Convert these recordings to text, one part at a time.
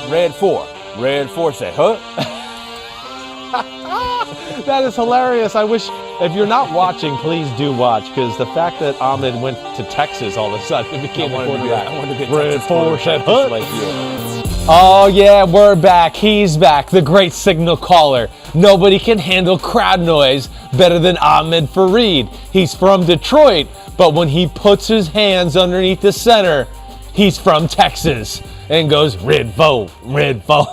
Red 4. Red 4 say, huh? That is hilarious. I wish, if you're not watching, please do watch, because the fact that Ahmed went to Texas all of a sudden and became a quarterback. I wanted to be a Red Texas 4 quarterback said, just huh? like you. Oh yeah, we're back. He's back. The great signal caller. Nobody can handle crowd noise better than Ahmed Fareed. He's from Detroit, but when he puts his hands underneath the center, he's from Texas and goes Red 4, Red 4.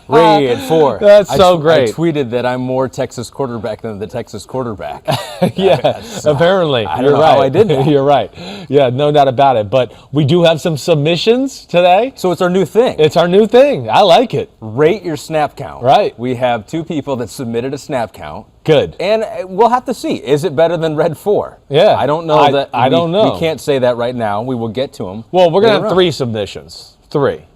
Red 4. That's so great. I tweeted that I'm more Texas quarterback than the Texas quarterback. Yeah, apparently. I don't know how I did that. You're right. Yeah, no doubt about it. But we do have some submissions today. So it's our new thing. It's our new thing. I like it. Rate your snap count. Right. We have 2 people that submitted a snap count. Good. And we'll have to see. Is it better than Red 4? Yeah. I don't know I don't know. We can't say that right now. We will get to them. Well, we're going to have 3 submissions. 3.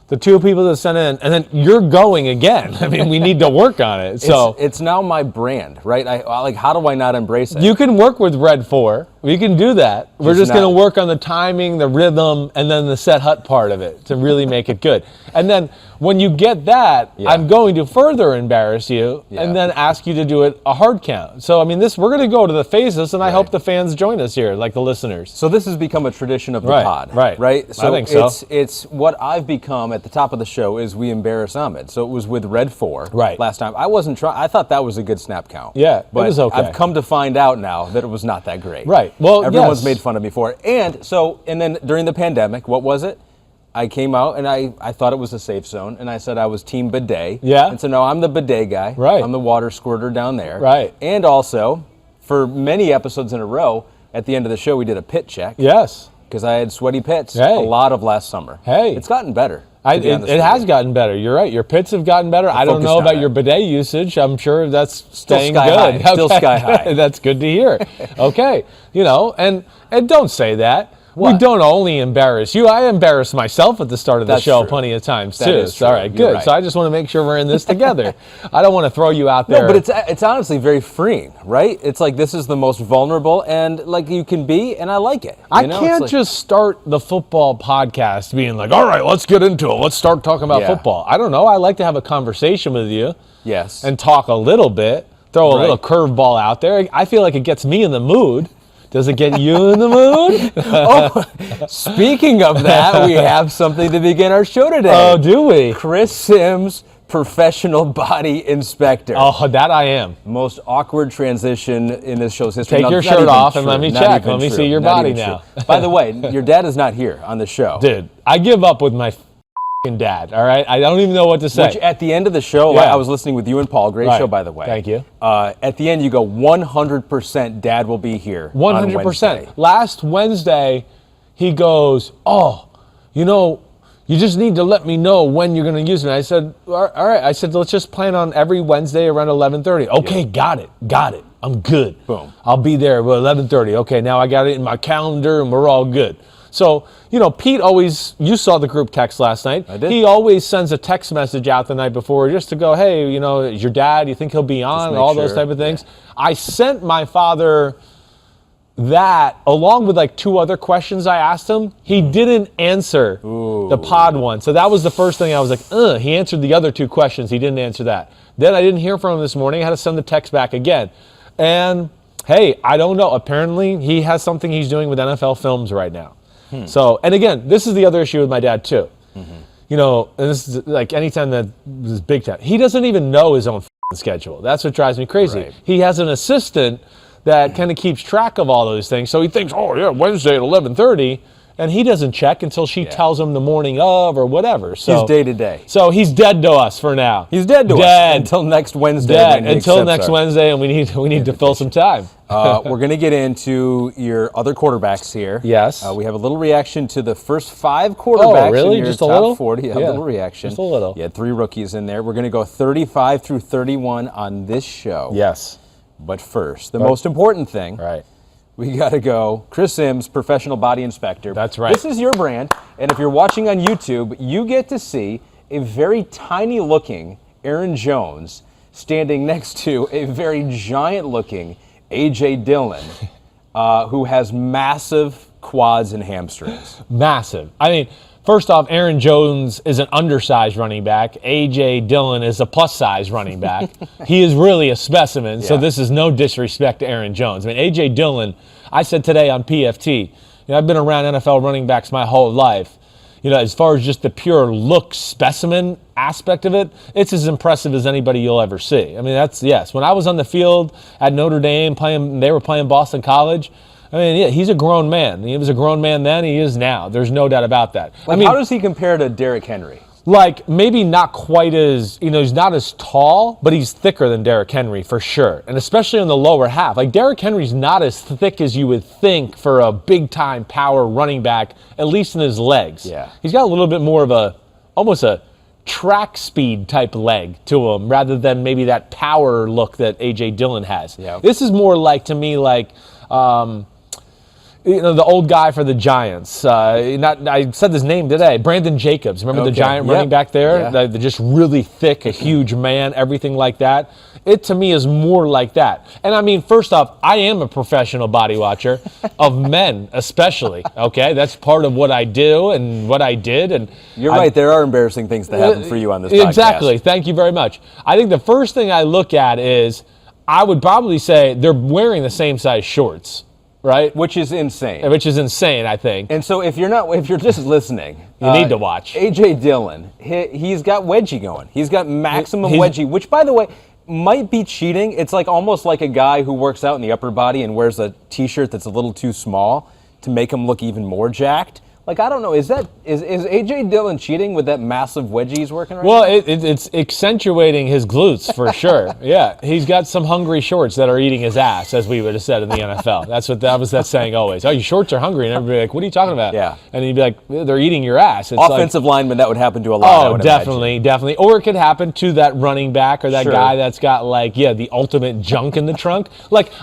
The 2 people that sent in, and then you're going again. I mean, we need to work on it. So it's now my brand, right? How do I not embrace it? you can work with Red 4. We can do that. We're just going to work on the timing, the rhythm, and then the set hut part of it to really make it good. And then when you get that, I'm going to further embarrass you and then ask you to do it a hard count. So, I mean, we're going to go to the phases, and I hope the fans join us here, like the listeners. So this has become a tradition of the pod, right? So I think so. It's what I've become at the top of the show is we embarrass Ahmed. So it was with Red 4 last time. I wasn't trying. I thought that was a good snap count. Yeah, but it was okay. I've come to find out now that it was not that great. Right. Well, everyone's made fun of me for it. And then during the pandemic, what was it? I came out and I thought it was a safe zone, and I said I was team bidet. Yeah. And so no, I'm the bidet guy. Right. I'm the water squirter down there. Right. And also, for many episodes in a row, at the end of the show, we did a pit check. Yes. Because I had sweaty pits Hey. a lot of last summer. Hey. It's gotten better. It has gotten better. You're right. Your pits have gotten better. I don't know about your bidet usage. I'm sure that's staying sky good. high. Still sky high. That's good to hear. Okay. And don't say that. What? We don't only embarrass you. I embarrass myself at the start of the show true. plenty of times, That too. is true. All right, You're good. right. So I just want to make sure we're in this together. I don't want to throw you out there. No, but it's honestly very freeing, right? It's like this is the most vulnerable and like you can be, and I like it. I can't just start the football podcast being like, all right, let's get into it. Let's start talking about football. I don't know. I like to have a conversation with you. Yes. And talk a little bit, throw a little curveball out there. I feel like it gets me in the mood. Does it get you in the mood? Oh, speaking of that, we have something to begin our show today. Oh, do we? Chris Sims, professional body inspector. Oh, that I am. Most awkward transition in this show's history. Take your shirt off and let me check. Let me see your body now. By the way, your dad is not here on the show. Dude, I give up with my dad, all right? I don't even know what to say. Which at the end of the show, I was listening with you and Paul. Great show, by the way. Thank you. At the end, you go 100% dad will be here 100%. On Wednesday. Last Wednesday, he goes, you just need to let me know when you're going to use it. And I said, all right. I said, let's just plan on every Wednesday around 11:30. Okay, got it. I'm good. Boom. I'll be there at 11:30. Okay, now I got it in my calendar and we're all good. So, Pete always, you saw the group text last night. I did. He always sends a text message out the night before just to go, hey, is your dad, you think he'll be on, and all those type of things. Yeah. I sent my father that along with like 2 other questions I asked him. He didn't answer the pod one. So that was the first thing I was like, he answered the other 2 questions. He didn't answer that. Then I didn't hear from him this morning. I had to send the text back again. And hey, I don't know. Apparently he has something he's doing with NFL Films right now. So, and again, this is the other issue with my dad too. And this is like anytime that this big time, he doesn't even know his own schedule. That's what drives me crazy. Right. He has an assistant that kind of keeps track of all those things. So he thinks, Wednesday at 11:30. And he doesn't check until she tells him the morning of or whatever. So he's day to day. So he's dead to us for now. He's dead to us until next Wednesday. Until next Wednesday, and we need to fill some time. We're going to get into your other quarterbacks here. Yes. We have a little reaction to the first 5 quarterbacks in your Just top a little? 40. A little reaction. Just a little. You had 3 rookies in there. We're going to go 35 through 31 on this show. Yes. But first, the most important thing. Right. We got to go. Chris Sims, professional body inspector. That's right. This is your brand. And if you're watching on YouTube, you get to see a very tiny looking Aaron Jones standing next to a very giant looking A.J. Dillon who has massive quads and hamstrings. Massive. I mean, first off, Aaron Jones is an undersized running back. A.J. Dillon is a plus-size running back. He is really a specimen, so this is no disrespect to Aaron Jones. I mean, A.J. Dillon, I said today on PFT, I've been around NFL running backs my whole life. As far as just the pure look specimen aspect of it, it's as impressive as anybody you'll ever see. I mean, when I was on the field at Notre Dame they were playing Boston College. I mean, yeah, he's a grown man. He was a grown man then, he is now. There's no doubt about that. How does he compare to Derrick Henry? Maybe not quite as, he's not as tall, but he's thicker than Derrick Henry for sure. And especially in the lower half. Derrick Henry's not as thick as you would think for a big-time power running back, at least in his legs. Yeah. He's got a little bit more of almost a track speed type leg to him rather than maybe that power look that A.J. Dillon has. Yeah. This is more to me the old guy for the Giants. I said his name today. Brandon Jacobs. Remember the Giant running back there? Yeah. The just really thick, a huge man, everything like that. It, to me, is more like that. And, I mean, first off, I am a professional body watcher of men especially, okay? That's part of what I do and what I did. And you're right. There are embarrassing things that happen for you on this podcast. Exactly. Thank you very much. I think the first thing I look at is I would probably say they're wearing the same size shorts. Right? Which is insane. I think. And so if you're just listening, you need to watch. A.J. Dillon, he's got wedgie going. He's got maximum wedgie, which, by the way, might be cheating. It's almost like a guy who works out in the upper body and wears a T-shirt that's a little too small to make him look even more jacked. I don't know. Is A.J. Dillon cheating with that massive wedgie he's working right now? Well, it's accentuating his glutes for sure. Yeah, he's got some hungry shorts that are eating his ass, as we would have said in the NFL. That was that saying always. Oh, your shorts are hungry, and everybody like, what are you talking about? Yeah. And he'd be like, they're eating your ass. It's offensive lineman, that would happen to a lot. Oh, definitely. Or it could happen to that running back or that guy that's got the ultimate junk in the trunk.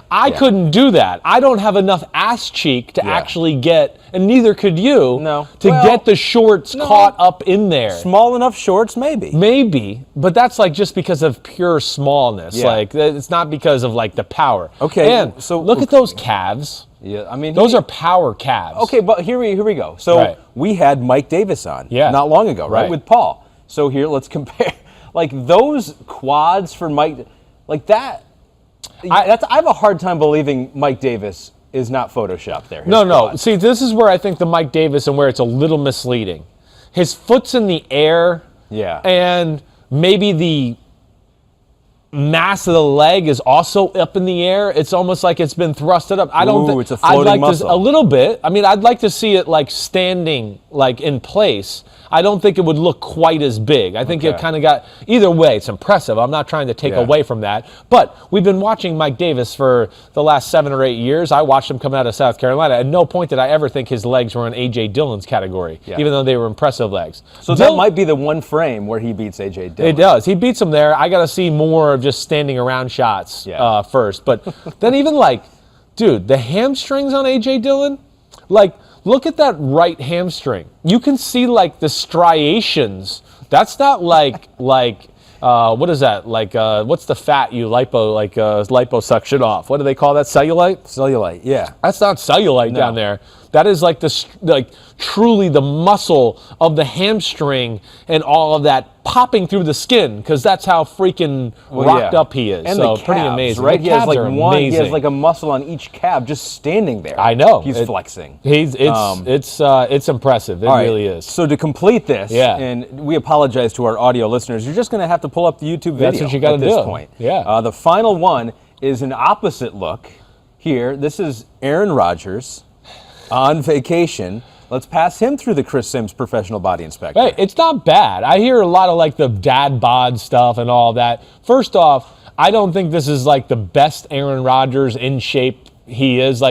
I couldn't do that. I don't have enough ass cheek to actually get, and neither could you. Get the shorts caught up in there. Small enough shorts, maybe. Maybe, but that's just because of pure smallness. Yeah. It's not because of the power. Okay. And so look at those calves. Yeah, I mean those are power calves. Okay, but here we go. So we had Mike Davis on not long ago, right? With Paul. So here, let's compare those quads for Mike, that. I have a hard time believing Mike Davis is not Photoshopped there. No. See, this is where I think the Mike Davis and where it's a little misleading. His foot's in the air. Yeah. And maybe the mass of the leg is also up in the air. It's almost like it's been thrusted up. I don't think it's a floating muscle. A little bit. I mean, I'd like to see it standing in place. I don't think it would look quite as big. I think it kind of got, either way, it's impressive. I'm not trying to take away from that. But we've been watching Mike Davis for the last 7 or 8 years. I watched him come out of South Carolina. At no point did I ever think his legs were in A.J. Dillon's category, even though they were impressive legs. So that might be the one frame where he beats A.J. Dillon. It does. He beats him there. I got to see more of just standing around shots first. But then even dude, the hamstrings on A.J. Dillon, look at that right hamstring. You can see the striations. That's not what is that? What's the fat you liposuction off? What do they call that? Cellulite? Cellulite, yeah. That's not cellulite down there. That is truly the muscle of the hamstring and all of that popping through the skin, because that's how freaking rocked up he is. And so the calves, pretty amazing. Right? The calves are amazing. He has a muscle on each calf just standing there. I know. He's flexing. It's impressive. It really is. So to complete this, and we apologize to our audio listeners, you're just going to have to pull up the YouTube video. That's what you got to do. At this point. Yeah. The final one is an opposite look here. This is Aaron Rodgers on vacation. Let's pass him through the Chris Sims professional body inspector. Hey, it's not bad. I hear a lot of the dad bod stuff and all that. First off, I don't think this is the best Aaron Rodgers in shape he is.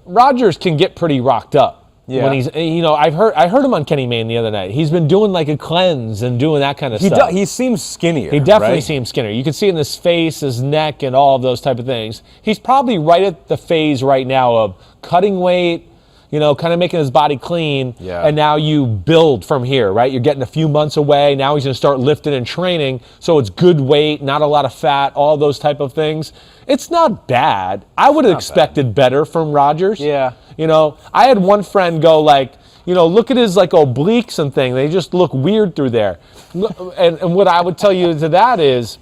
Rodgers can get pretty rocked up. Yeah. When he's, I heard him on Kenny Mayne the other night. He's been doing a cleanse and doing that kind of stuff. He seems skinnier. He definitely seems skinnier. You can see in his face, his neck, and all of those type of things. He's probably right at the phase right now of cutting weight kind of making his body clean, Yeah. and now you build from here, right? You're getting a few months away. Now he's going to start lifting and training, so it's good weight, not a lot of fat, all those type of things. It's not bad. I would have expected better from Rodgers. Yeah. I had one friend go like, look at his like obliques and things. They just look weird through there. And what I would tell you to that is,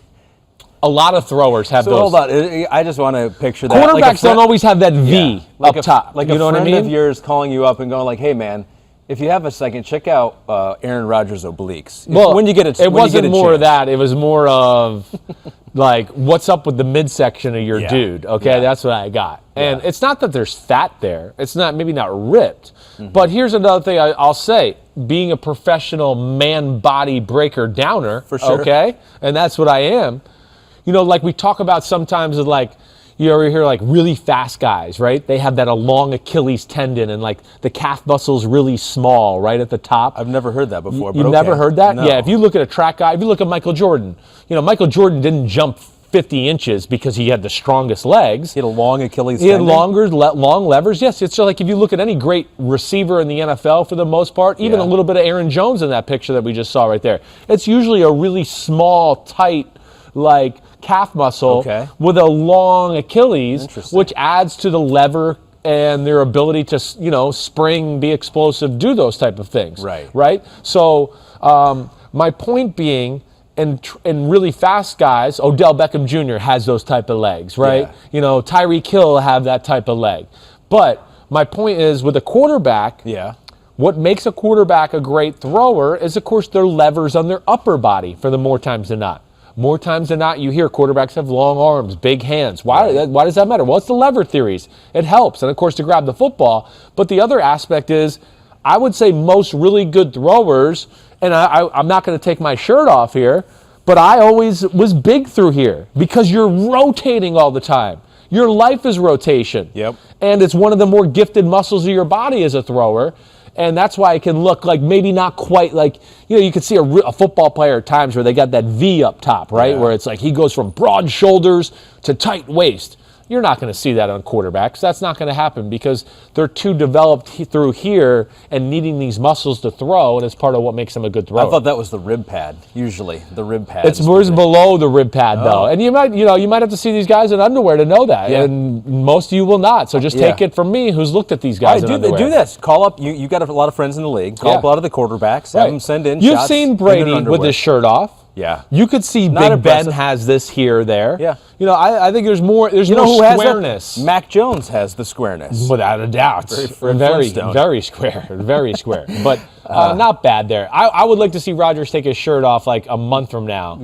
a lot of throwers have those. So hold on, I just want to picture that. Quarterbacks don't always have that V up top. Like you know a what I friend mean? of yours calling you up and going like, "Hey man, if you have a second, check out Aaron Rodgers' obliques." Well, when you get it wasn't more of that. It was more of like, what's up with the midsection of your dude? Okay, that's what I got. And it's not that there's fat there. It's maybe not ripped. But here's another thing I'll say. Being a professional man body breaker downer, for sure. Okay, and that's what I am. Like we talk about sometimes of like, you ever hear like really fast guys, right? They have that long Achilles tendon and like the calf muscle's really small right at the top. I've never heard that before. You've never heard that? No. Yeah, if you look at a track guy, if you look at Michael Jordan, Michael Jordan didn't jump 50 inches because he had the strongest legs. He had a long Achilles He had tendon? long levers. Yes, it's just like if you look at any great receiver in the NFL for the most part, even a little bit of Aaron Jones in that picture that we just saw right there. It's usually a really small, tight, like calf muscle with a long Achilles, which adds to the lever and their ability to, spring, be explosive, do those type of things. Right? So my point being, and really fast guys, Odell Beckham Jr. has those type of legs, right? Tyreek Hill have that type of leg. But my point is, with a quarterback, what makes a quarterback a great thrower is, of course, their levers on their upper body for the more times than not. More times than not, you hear quarterbacks have long arms, big hands. Why does that matter? Well, it's the lever theories. It helps, and of course, to grab the football. But the other aspect is, I would say most really good throwers, and I'm not going to take my shirt off here, but I always was big through here because you're rotating all the time. Your life is rotation. And it's one of the more gifted muscles of your body as a thrower. And that's why it can look like maybe not quite like, you could see a football player at times where they got that V up top, right? Where it's like he goes from broad shoulders to tight waist. You're not going to see that on quarterbacks. That's not going to happen because they're too developed through here and needing these muscles to throw, and it's part of what makes them a good thrower. I thought that was the rib pad, usually. The rib pad. It's below the rib pad, though. And you might have to see these guys in underwear to know that, and most of you will not. So just take it from me, who's looked at these guys in underwear. Do this. Call up. You got a lot of friends in the league. Call up a lot of the quarterbacks. Have them send in You've shots seen Brady with his shirt off. You could see Big Ben has this here or there. I think there's more. There's more squareness. Mac Jones has the squareness, without a doubt. Very square, very square. But not bad there. I would like to see Rodgers take his shirt off like a month from now.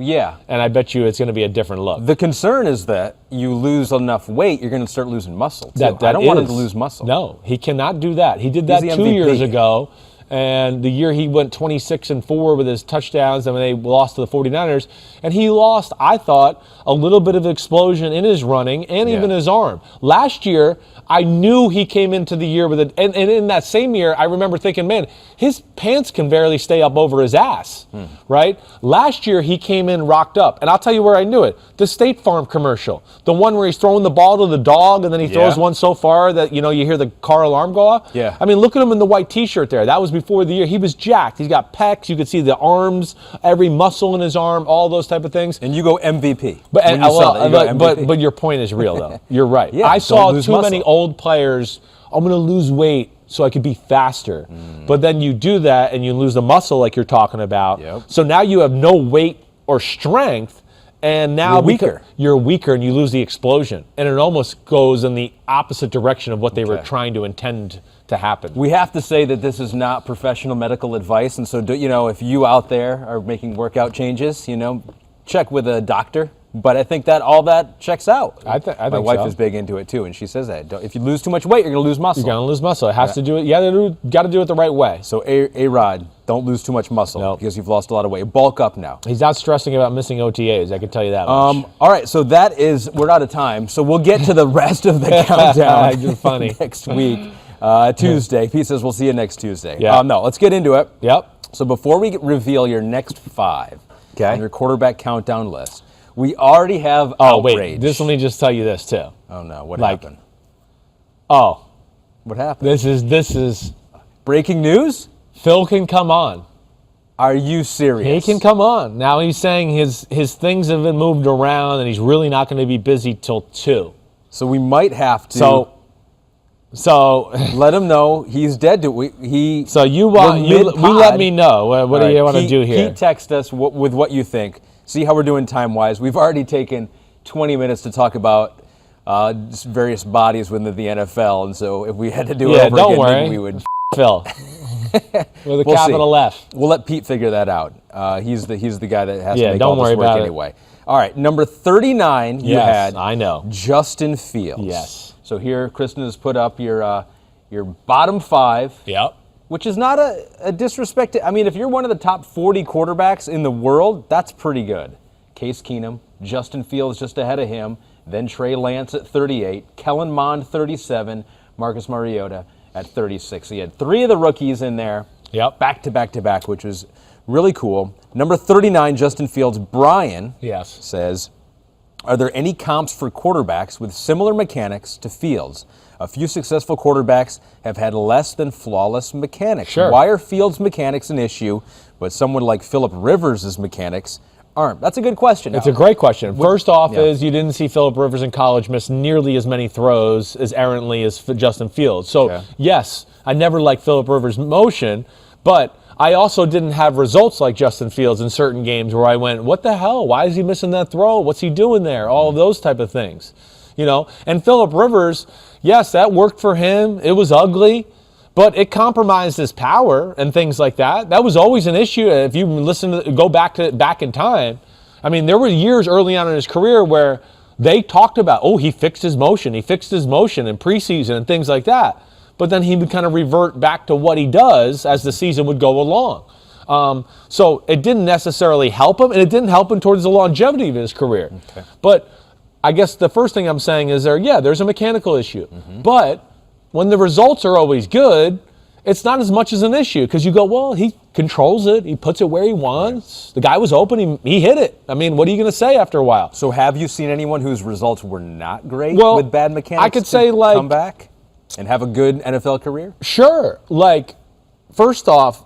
And I bet you it's going to be a different look. The concern is that you lose enough weight, you're going to start losing muscle too. I don't want him to lose muscle. No, he cannot do that. He did that 2 years ago. And the year he went 26-4 with his touchdowns, and when they lost to the 49ers, and he lost, I thought, a little bit of explosion in his running and even his arm. Last year, I knew he came into the year with it, and in that same year, I remember thinking, man, his pants can barely stay up over his ass, right? Last year, he came in rocked up, and I'll tell you where I knew it. The State Farm commercial, the one where he's throwing the ball to the dog, and then he throws one so far that, you hear the car alarm go off. I mean, look at him in the white T-shirt there. That was before the year. He was jacked. He's got pecs. You could see the arms, every muscle in his arm, all those type of things. And you go MVP. But your point is real, though. You're right. I saw too many old players, I'm going to lose weight so I could be faster. But then you do that and you lose the muscle like you're talking about. So now you have no weight or strength, and now you're weaker and you lose the explosion. And it almost goes in the opposite direction of what they were trying to intend to happen. We have to say that this is not professional medical advice, and so if you out there are making workout changes, check with a doctor. But I think that all that checks out. I think my wife is big into it too, and she says that if you lose too much weight, you're going to lose muscle. You're going to lose muscle. It has to do it. You got to do it the right way. So A-Rod, don't lose too much muscle because you've lost a lot of weight. Bulk up now. He's not stressing about missing OTAs. I can tell you that much. All right, so we're out of time. So we'll get to the rest of the countdown. You're funny. Next week, Tuesday. Pete says we'll see you next Tuesday. No, let's get into it. So before we reveal your next 5 on your quarterback countdown list, we already have outrage. Let me just tell you this too. Oh no, what happened? What happened? This is breaking news. Phil can come on. Are you serious? He can come on. Now he's saying his things have been moved around and he's really not going to be busy till 2. So we might have to. So let him know he's dead. We let me know. What do you want to do here? Pete, text us with what you think. See how we're doing time-wise. We've already taken 20 minutes to talk about various bodies within the NFL, and so if we had to do it over don't again, worry. maybe we would. Phil. With a capital F. We'll let Pete figure that out. He's the guy that has to make don't all this worry work about anyway. It. All right, number 39, you had I know. Justin Fields. Yes. So here, Kristen has put up your bottom 5. Yep. Which is not a disrespect. I mean, if you're one of the top 40 quarterbacks in the world, that's pretty good. Case Keenum, Justin Fields just ahead of him, then Trey Lance at 38, Kellen Mond 37, Marcus Mariota at 36. So he had 3 of the rookies in there, back to back, which was really cool. Number 39, Justin Fields. Brian says, are there any comps for quarterbacks with similar mechanics to Fields? A few successful quarterbacks have had less than flawless mechanics. Sure. Why are Fields' mechanics an issue, but someone like Philip Rivers' mechanics aren't? That's a good question. It's a great question. First off is you didn't see Philip Rivers in college miss nearly as many throws as errantly as Justin Fields. So, yes, I never liked Philip Rivers' motion, but I also didn't have results like Justin Fields in certain games where I went, what the hell? Why is he missing that throw? What's he doing there? All of those type of things. And Philip Rivers, yes, that worked for him. It was ugly, but it compromised his power and things like that. That was always an issue. If you go back in time, I mean, there were years early on in his career where they talked about, he fixed his motion. He fixed his motion in preseason and things like that. But then he would kind of revert back to what he does as the season would go along. So it didn't necessarily help him, and it didn't help him towards the longevity of his career. Okay. But I guess the first thing I'm saying is there's a mechanical issue. Mm-hmm. But when the results are always good, it's not as much as an issue because you go, well, he controls it. He puts it where he wants. Right. The guy was open. He hit it. I mean, what are you going to say after a while? So have you seen anyone whose results were not great with bad mechanics I could say come back and have a good NFL career? Sure. First off,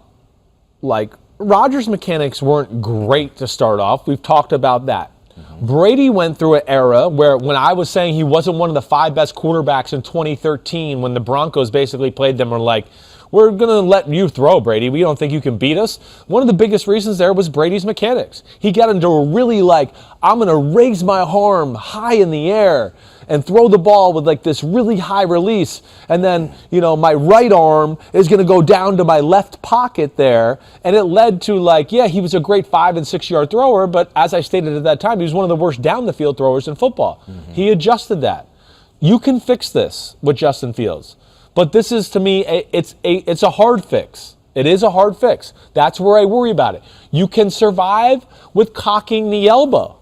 Rodgers' mechanics weren't great to start off. We've talked about that. Brady went through an era where when I was saying he wasn't one of the 5 best quarterbacks in 2013 when the Broncos basically played them, were like, we're going to let you throw, Brady. We don't think you can beat us. One of the biggest reasons there was Brady's mechanics. He got into a really I'm going to raise my arm high in the air and throw the ball with this really high release. And then, my right arm is going to go down to my left pocket there. And it led to he was a great 5 and 6 yard thrower, but as I stated at that time, he was one of the worst down the field throwers in football. Mm-hmm. He adjusted that. You can fix this with Justin Fields. But this is, to me, it's a hard fix. It is a hard fix. That's where I worry about it. You can survive with cocking the elbow.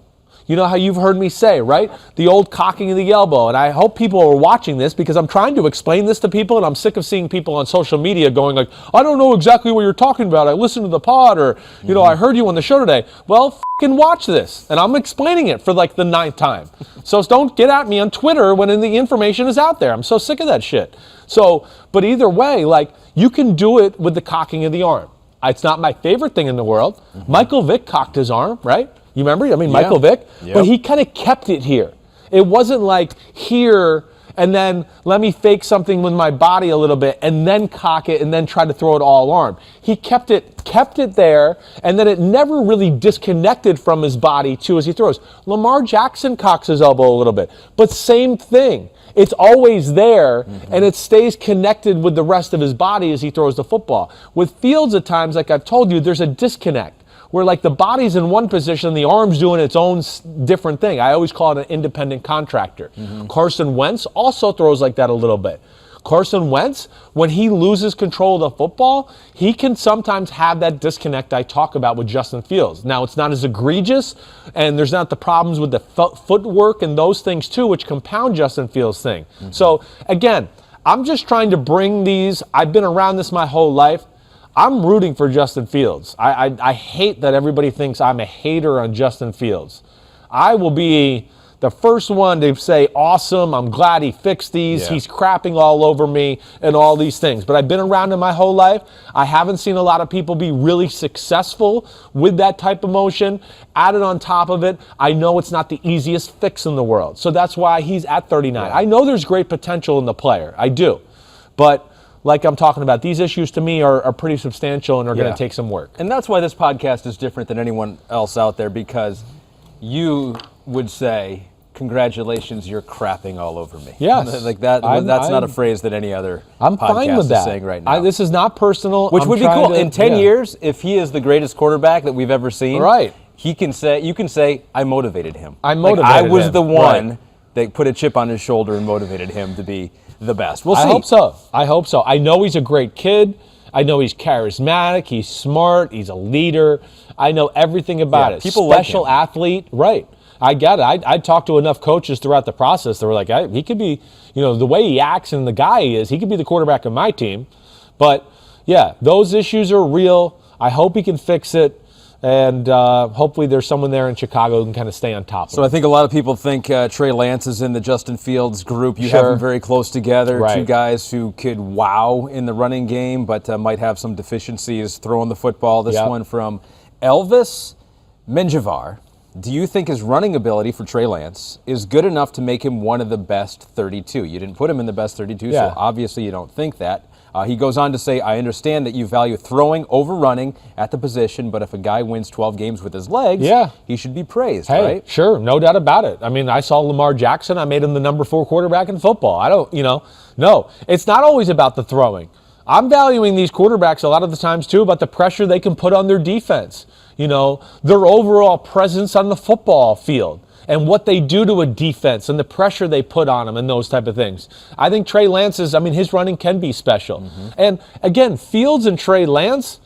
You know how you've heard me say, right? The old cocking of the elbow. And I hope people are watching this because I'm trying to explain this to people, and I'm sick of seeing people on social media going I don't know exactly what you're talking about. I listened to the pod, or, I heard you on the show today. Well, f***ing watch this. And I'm explaining it for the 9th time. So don't get at me on Twitter when the information is out there. I'm so sick of that shit. So, but either way, you can do it with the cocking of the arm. It's not my favorite thing in the world. Mm-hmm. Michael Vick cocked his arm, right? You remember? Michael Vick. Yep. But he kind of kept it here. It wasn't here and then let me fake something with my body a little bit and then cock it and then try to throw it all arm. He kept it there, and then it never really disconnected from his body too as he throws. Lamar Jackson cocks his elbow a little bit, but same thing. It's always there, and it stays connected with the rest of his body as he throws the football. With Fields at times, like I've told you, there's a disconnect where the body's in one position, the arm's doing its own different thing. I always call it an independent contractor. Mm-hmm. Carson Wentz also throws like that a little bit. Carson Wentz, when he loses control of the football, he can sometimes have that disconnect I talk about with Justin Fields. Now, it's not as egregious, and there's not the problems with the footwork and those things too, which compound Justin Fields' thing. Mm-hmm. So, again, I'm just trying to bring these. I've been around this my whole life. I'm rooting for Justin Fields. I hate that everybody thinks I'm a hater on Justin Fields. I will be the first one to say, awesome, I'm glad he fixed these. Yeah. He's crapping all over me and all these things. But I've been around him my whole life. I haven't seen a lot of people be really successful with that type of motion. Added on top of it, I know it's not the easiest fix in the world. So that's why he's at 39. Yeah. I know there's great potential in the player. I do. But like I'm talking about, these issues to me are pretty substantial and are going to take some work. And that's why this podcast is different than anyone else out there, because you would say, congratulations, you're crapping all over me. Yes. Like that. That's not a phrase that any other I'm podcast fine with that. is saying right now. This is not personal. Which I'm would be trying cool. to- In 10 years, if he is the greatest quarterback that we've ever seen, Right. you can say, I motivated him. I Like, motivated I was him. the one Right. that put a chip on his shoulder and motivated him to be the best. We'll see. I hope so. I know he's a great kid. I know he's charismatic. He's smart. He's a leader. I know everything about it. people like Special him. athlete. Right. I get it. I talked to enough coaches throughout the process that were like, he could be, the way he acts and the guy he is, he could be the quarterback of my team. But, yeah, those issues are real. I hope he can fix it. And hopefully there's someone there in Chicago who can kind of stay on top of it. So I think a lot of people think Trey Lance is in the Justin Fields group. You have them very close together. Right. Two guys who could wow in the running game, but might have some deficiencies throwing the football. This one from Elvis Menjivar. Do you think his running ability for Trey Lance is good enough to make him one of the best 32? You didn't put him in the best 32, so obviously you don't think that. He goes on to say, I understand that you value throwing over running at the position, but if a guy wins 12 games with his legs, he should be praised, right? Sure, no doubt about it. I mean, I saw Lamar Jackson. I made him the number 4 quarterback in football. I don't, no. It's not always about the throwing. I'm valuing these quarterbacks a lot of the times, too, about the pressure they can put on their defense. Their overall presence on the football field and what they do to a defense and the pressure they put on them and those type of things. I think Trey Lance's, his running can be special. Mm-hmm. And again, Fields and Trey Lance,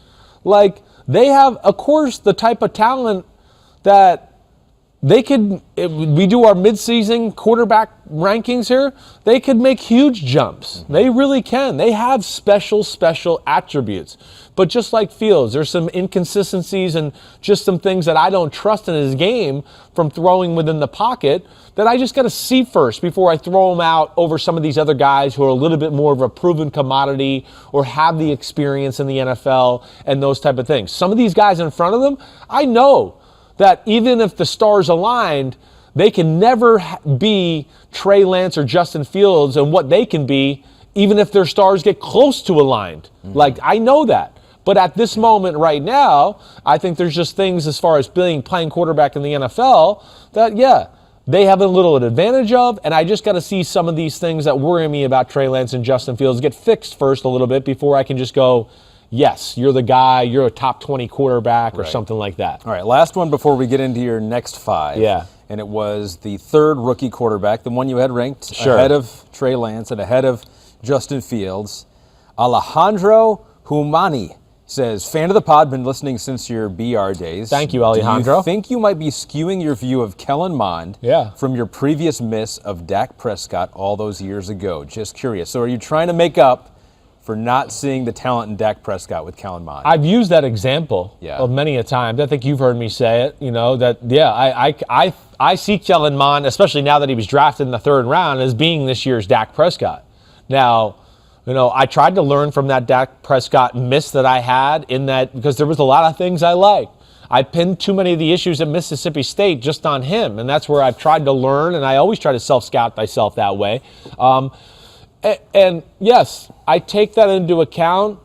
they have, of course, the type of talent that they could, we do our midseason quarterback rankings here, they could make huge jumps. Mm-hmm. They really can. They have special attributes. But just like Fields, there's some inconsistencies and just some things that I don't trust in his game from throwing within the pocket that I just got to see first before I throw him out over some of these other guys who are a little bit more of a proven commodity or have the experience in the NFL and those type of things. Some of these guys in front of them, I know that even if the stars aligned, they can never be Trey Lance or Justin Fields and what they can be, even if their stars get close to aligned. Mm-hmm. I know that. But at this moment right now, I think there's just things as far as playing quarterback in the NFL that, they have a little advantage of, and I just got to see some of these things that worry me about Trey Lance and Justin Fields get fixed first a little bit before I can just go, yes, you're the guy, you're a top 20 quarterback or something like that. All right, last one before we get into your next 5. Yeah. And it was the third rookie quarterback, the one you had ranked ahead of Trey Lance and ahead of Justin Fields. Alejandro Humani says, fan of the pod, been listening since your BR days. Thank you, Alejandro. Do you think you might be skewing your view of Kellen Mond from your previous miss of Dak Prescott all those years ago? Just curious. So are you trying to make up for not seeing the talent in Dak Prescott with Kellen Mond? I've used that example of many a time. I think you've heard me say it, I see Kellen Mond, especially now that he was drafted in the 3rd round, as being this year's Dak Prescott. Now, I tried to learn from that Dak Prescott miss that I had in that because there was a lot of things I liked. I pinned too many of the issues at Mississippi State just on him, and that's where I've tried to learn, and I always try to self-scout myself that way. And yes, I take that into account,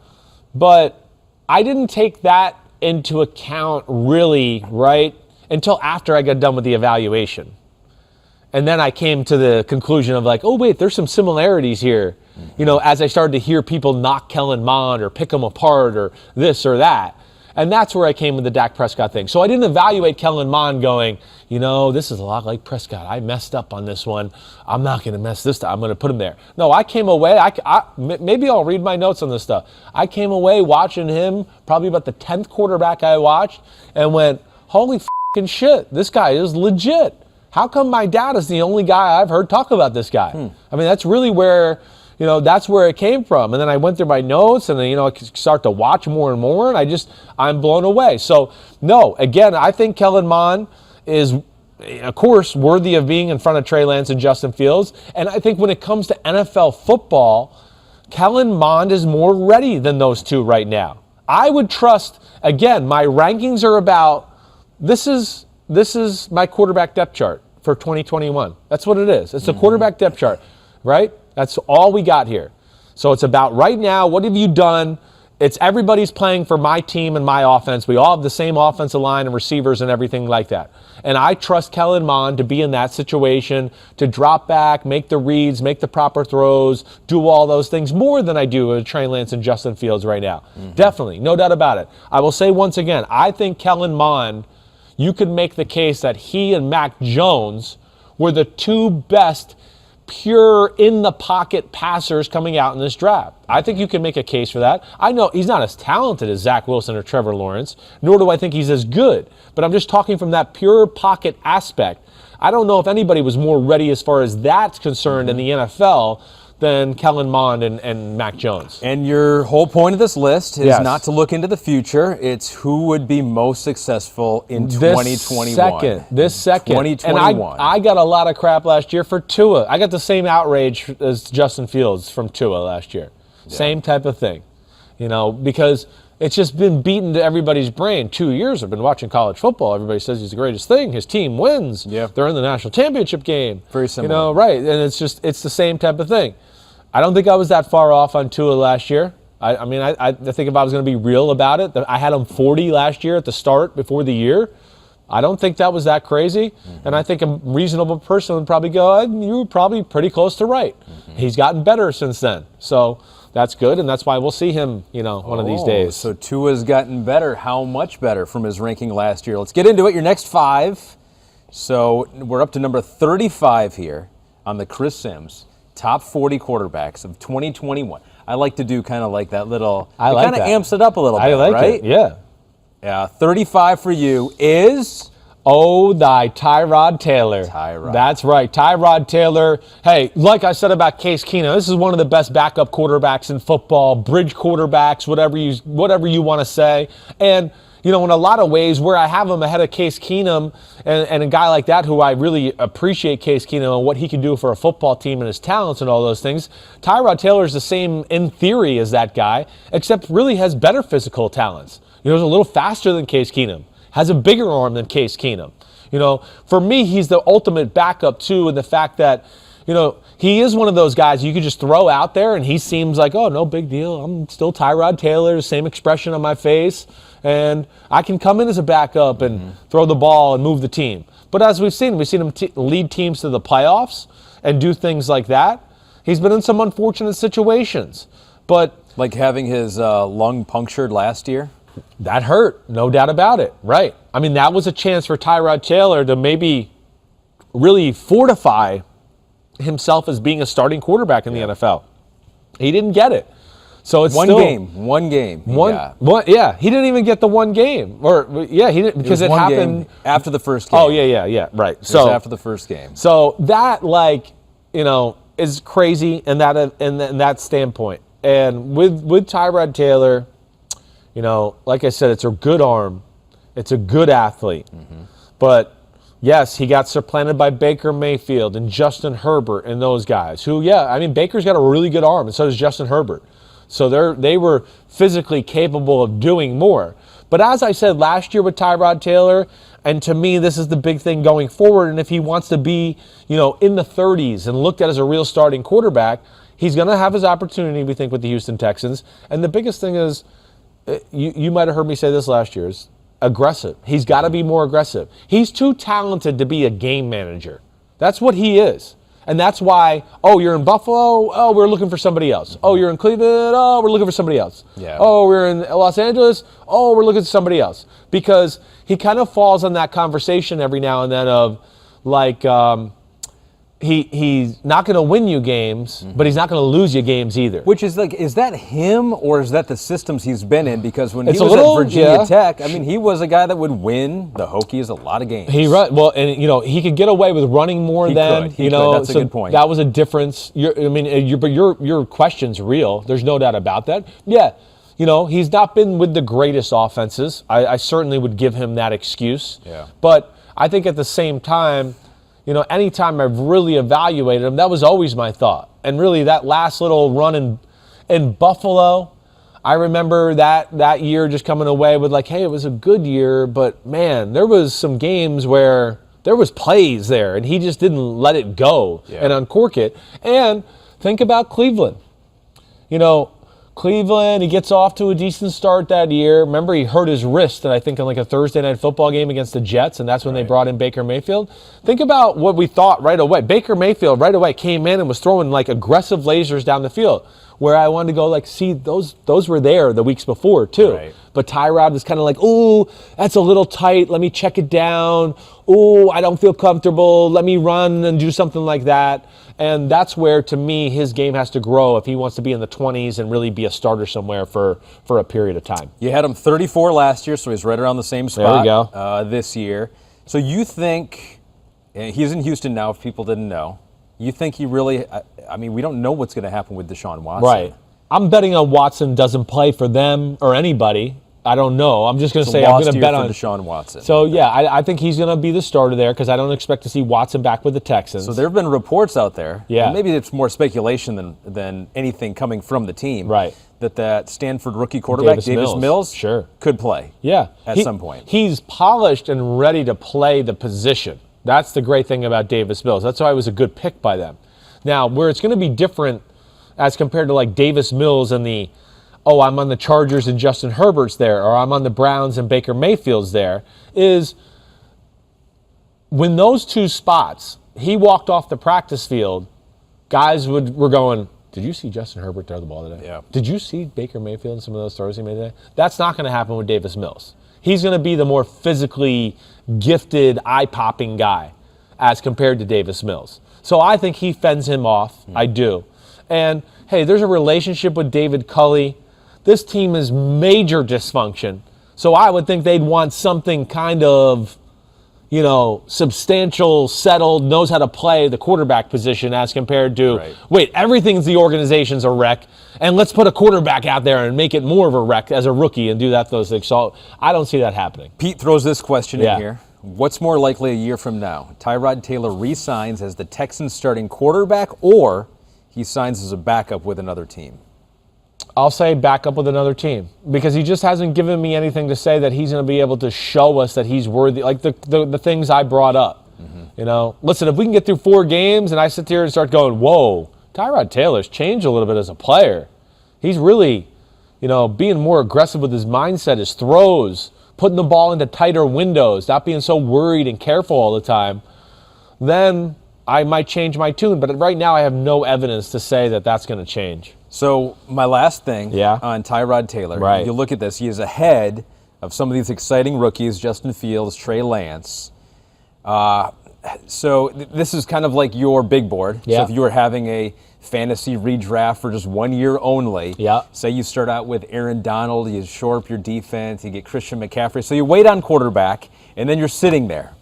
but I didn't take that into account really, until after I got done with the evaluation. And then I came to the conclusion of oh wait, there's some similarities here. As I started to hear people knock Kellen Mond or pick him apart or this or that. And that's where I came with the Dak Prescott thing. So I didn't evaluate Kellen Mond going, this is a lot like Prescott. I messed up on this one. I'm not going to mess this up. I'm going to put him there. No, I came away. Maybe I'll read my notes on this stuff. I came away watching him, probably about the 10th quarterback I watched, and went, holy fucking shit, this guy is legit. How come my dad is the only guy I've heard talk about this guy? That's really where... that's where it came from. And then I went through my notes and then, I could start to watch more and more and I'm blown away. So, no, again, I think Kellen Mond is of course, worthy of being in front of Trey Lance and Justin Fields. And I think when it comes to NFL football, Kellen Mond is more ready than those two right now. I would trust, again, my rankings are about, this is my quarterback depth chart for 2021. That's what it is. It's a quarterback depth chart, right? That's all we got here. So it's about right now, what have you done? It's everybody's playing for my team and my offense. We all have the same offensive line and receivers and everything like that. And I trust Kellen Mond to be in that situation, to drop back, make the reads, make the proper throws, do all those things more than I do with Trey Lance and Justin Fields right now. Definitely, no doubt about it. I will say once again, I think Kellen Mond, you could make the case that he and Mac Jones were the two best pure in-the-pocket passers coming out in this draft. I think you can make a case for that. I know he's not as talented as Zach Wilson or Trevor Lawrence, nor do I think he's as good. But I'm just talking from that pure pocket aspect. I don't know if anybody was more ready as far as that's concerned in the NFL than Kellen Mond and Mac Jones. And your whole point of this list is not to look into the future. It's who would be most successful in 2021. This second. 2021. And I got a lot of crap last year for Tua. I got the same outrage as Justin Fields from Tua last year. Yeah. Same type of thing. Because it's just been beaten to everybody's brain. 2 years I've been watching college football. Everybody says he's the greatest thing. His team wins. Yeah. They're in the national championship game. Very similar. Right. And it's the same type of thing. I don't think I was that far off on Tua last year. I think if I was going to be real about it, I had him 40 last year at the start before the year. I don't think that was that crazy. And I think a reasonable person would probably go, you were probably pretty close to right. He's gotten better since then. So that's good, and that's why we'll see him, one of these days. So Tua's gotten better. How much better from his ranking last year? Let's get into it. Your next five. So we're up to number 35 here on the Chris Sims top 40 quarterbacks of 2021. I like to do kind of like that little, it kind of amps it up a little bit, I like right? it, yeah. Yeah, 35 for you is? Oh, thy Tyrod Taylor. That's right, Tyrod Taylor. Hey, like I said about Case Keenum, this is one of the best backup quarterbacks in football, bridge quarterbacks, whatever you want to say. And in a lot of ways, where I have him ahead of Case Keenum and a guy like that who I really appreciate Case Keenum and what he can do for a football team and his talents and all those things, Tyrod Taylor is the same in theory as that guy, except really has better physical talents. He's a little faster than Case Keenum, has a bigger arm than Case Keenum. For me, he's the ultimate backup too, in the fact that, he is one of those guys you could just throw out there and he seems like, oh, no big deal. I'm still Tyrod Taylor, same expression on my face. And I can come in as a backup and throw the ball and move the team. But as we've seen him lead teams to the playoffs and do things like that. He's been in some unfortunate situations. But like having his lung punctured last year? That hurt, no doubt about it. Right. I mean, that was a chance for Tyrod Taylor to maybe really fortify himself as being a starting quarterback in the NFL. He didn't get it. So it's one game. He didn't even get the one game, he didn't, because it happened after the first game. Oh yeah, right. So after the first game. So that is crazy in that standpoint. And with Tyrod Taylor, like I said, it's a good arm, it's a good athlete, but yes, he got supplanted by Baker Mayfield and Justin Herbert and those guys. Baker's got a really good arm, and so does Justin Herbert. So they were physically capable of doing more. But as I said last year with Tyrod Taylor, and to me this is the big thing going forward, and if he wants to be, in the 30s and looked at as a real starting quarterback, he's going to have his opportunity, we think, with the Houston Texans. And the biggest thing is, you might have heard me say this last year, is aggressive. He's got to be more aggressive. He's too talented to be a game manager. That's what he is. And that's why, you're in Buffalo, we're looking for somebody else. Oh, you're in Cleveland, we're looking for somebody else. Yeah. Oh, we're in Los Angeles, we're looking for somebody else. Because he kind of falls on that conversation every now and then of, he's not going to win you games, but he's not going to lose you games either. Which is is that him or is that the systems he's been in? Because when he was at Virginia Tech, he was a guy that would win the Hokies a lot of games. He could get away with running more than, he could. That's a good point. That was a difference. But your question's real. There's no doubt about that. Yeah. He's not been with the greatest offenses. I certainly would give him that excuse. Yeah. But I think at the same time, anytime I've really evaluated him, that was always my thought. And really that last little run in Buffalo, I remember that year just coming away with like, hey, it was a good year, but man, there was some games where there was plays there, and he just didn't let it go and uncork it. And think about Cleveland. Cleveland, he gets off to a decent start that year. Remember, he hurt his wrist, and I think in like a Thursday night football game against the Jets, and that's when they brought in Baker Mayfield. Think about what we thought right away. Baker Mayfield right away came in and was throwing like aggressive lasers down the field, where I wanted to go like, see, those were there the weeks before too. Right. But Tyrod was kind of like, ooh, that's a little tight. Let me check it down. Ooh, I don't feel comfortable. Let me run and do something like that. And that's where, to me, his game has to grow if he wants to be in the 20s and really be a starter somewhere for a period of time. You had him 34 last year, so he's right around the same spot. There we go. This year. So you think, he's in Houston now if people didn't know, you think he really, we don't know what's going to happen with Deshaun Watson. Right. I'm betting on Watson doesn't play for them or anybody. I don't know. I'm just going to say I'm going to bet on Deshaun Watson. So, I think he's going to be the starter there because I don't expect to see Watson back with the Texans. So there have been reports out there. Yeah. Maybe it's more speculation than anything coming from the team. Right. That Stanford rookie quarterback, Davis Mills sure, could play. Yeah. At some point. He's polished and ready to play the position. That's the great thing about Davis Mills. That's why it was a good pick by them. Now, where it's going to be different as compared to like Davis Mills and I'm on the Chargers and Justin Herbert's there, or I'm on the Browns and Baker Mayfield's there, is when those two spots, he walked off the practice field, guys were going, did you see Justin Herbert throw the ball today? Yeah. Did you see Baker Mayfield and some of those throws he made today? That's not going to happen with Davis Mills. He's going to be the more physically gifted, eye-popping guy as compared to Davis Mills. So I think he fends him off. I do. And, hey, there's a relationship with David Culley. This team is major dysfunction. So I would think they'd want something kind of, substantial, settled, knows how to play the quarterback position as compared to, wait, everything's the organization's a wreck, and let's put a quarterback out there and make it more of a wreck as a rookie and do those things. So I don't see that happening. Pete throws this question in here. What's more likely a year from now? Tyrod Taylor re-signs as the Texans starting quarterback, or he signs as a backup with another team? I'll say back up with another team because he just hasn't given me anything to say that he's going to be able to show us that he's worthy, like the things I brought up. Listen, if we can get through 4 games and I sit here and start going, whoa, Tyrod Taylor's changed a little bit as a player. He's really, being more aggressive with his mindset, his throws, putting the ball into tighter windows, not being so worried and careful all the time, then I might change my tune. But right now I have no evidence to say that that's going to change. So my last thing on Tyrod Taylor, you look at this, he is ahead of some of these exciting rookies, Justin Fields, Trey Lance. So this is kind of like your big board. Yeah. So if you were having a fantasy redraft for just 1 year only, say you start out with Aaron Donald, you shore up your defense, you get Christian McCaffrey. So you wait on quarterback, and then you're sitting there.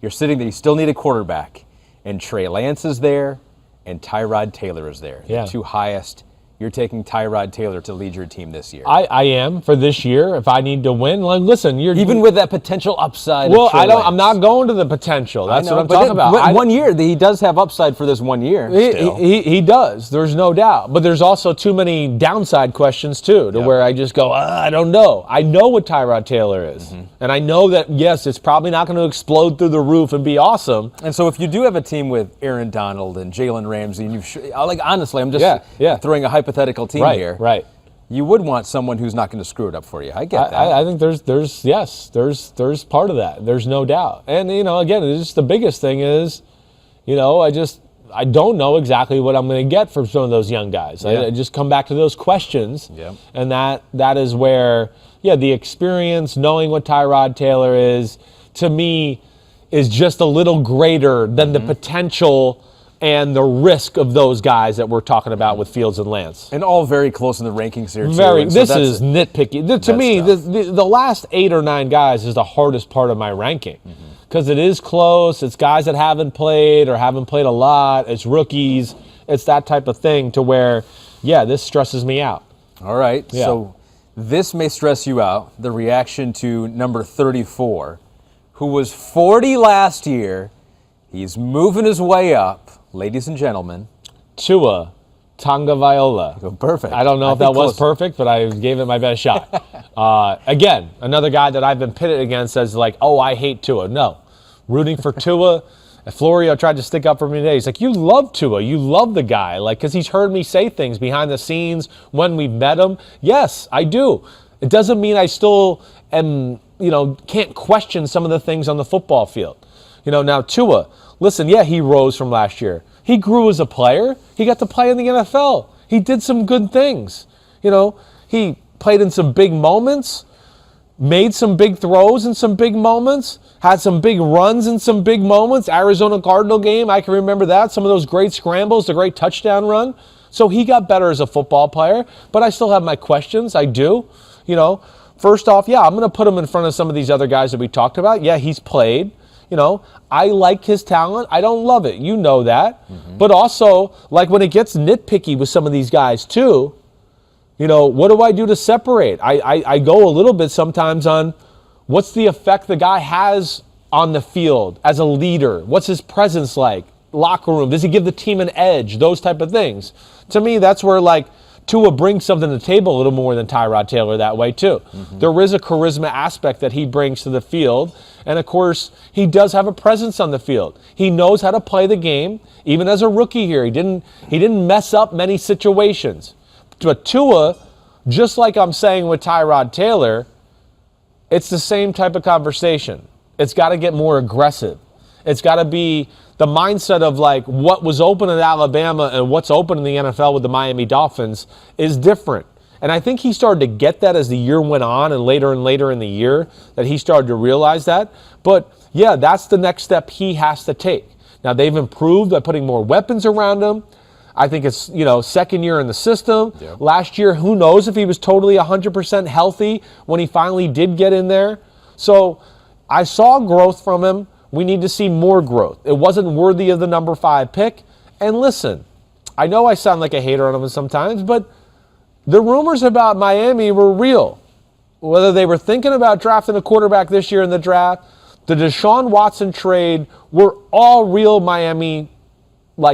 You still need a quarterback. And Trey Lance is there, and Tyrod Taylor is there. The two highest. You're taking Tyrod Taylor to lead your team this year. I am for this year. If I need to win, listen, even with that potential upside. Well, I'm not going to the potential. That's what I'm talking about. 1 year, he does have upside for this 1 year. He does. There's no doubt. But there's also too many downside questions too, to where I just go, I don't know. I know what Tyrod Taylor is, and I know that yes, it's probably not going to explode through the roof and be awesome. And so if you do have a team with Aaron Donald and Jalen Ramsey, and honestly, I'm just throwing a hypothetical team here. Right. You would want someone who's not going to screw it up for you. I get that. I think there's part of that. There's no doubt. And again, it's just the biggest thing is, I don't know exactly what I'm going to get from some of those young guys. I just come back to those questions, and that is where the experience, knowing what Tyrod Taylor is, to me, is just a little greater than the potential and the risk of those guys that we're talking about with Fields and Lance. And all very close in the rankings here, too. This is nitpicky. To me, the last 8 or 9 guys is the hardest part of my ranking because it is close. It's guys that haven't played or haven't played a lot. It's rookies. It's that type of thing to where, this stresses me out. All right. So this may stress you out, the reaction to number 34, who was 40 last year. He's moving his way up, ladies and gentlemen. Tua Tagovailoa. Perfect. I don't know if that was perfect, but I gave it my best shot. Again, another guy that I've been pitted against as like, oh, I hate Tua. No. Rooting for Tua. Florio tried to stick up for me today. He's like, you love Tua. You love the guy. Like, because he's heard me say things behind the scenes when we've met him. Yes, I do. It doesn't mean I still am, can't question some of the things on the football field. Now Tua, listen, yeah, he rose from last year. He grew as a player. He got to play in the NFL. He did some good things. He played in some big moments, made some big throws in some big moments, had some big runs in some big moments. Arizona Cardinal game, I can remember that. Some of those great scrambles, the great touchdown run. So he got better as a football player, but I still have my questions. I do. First off, yeah, I'm going to put him in front of some of these other guys that we talked about. Yeah, he's played. I like his talent. I don't love it. You know that. Mm-hmm. But also, like when it gets nitpicky with some of these guys too, what do I do to separate? I go a little bit sometimes on what's the effect the guy has on the field as a leader? What's his presence like? Locker room? Does he give the team an edge? Those type of things. To me, that's where like Tua brings something to the table a little more than Tyrod Taylor that way too. Mm-hmm. There is a charisma aspect that he brings to the field. And of course, he does have a presence on the field. He knows how to play the game. Even as a rookie here, he didn't mess up many situations. But Tua, just like I'm saying with Tyrod Taylor, it's the same type of conversation. It's got to get more aggressive. It's got to be the mindset of like what was open at Alabama and what's open in the NFL with the Miami Dolphins is different. And I think he started to get that as the year went on and later in the year that he started to realize that. But yeah, that's the next step he has to take. Now they've improved by putting more weapons around him. I think it's, second year in the system. Yep. Last year, who knows if he was totally 100% healthy when he finally did get in there. So I saw growth from him. We need to see more growth. It wasn't worthy of the number 5 pick. And listen, I know I sound like a hater on him sometimes, but the rumors about Miami were real. Whether they were thinking about drafting a quarterback this year in the draft, the Deshaun Watson trade were all real Miami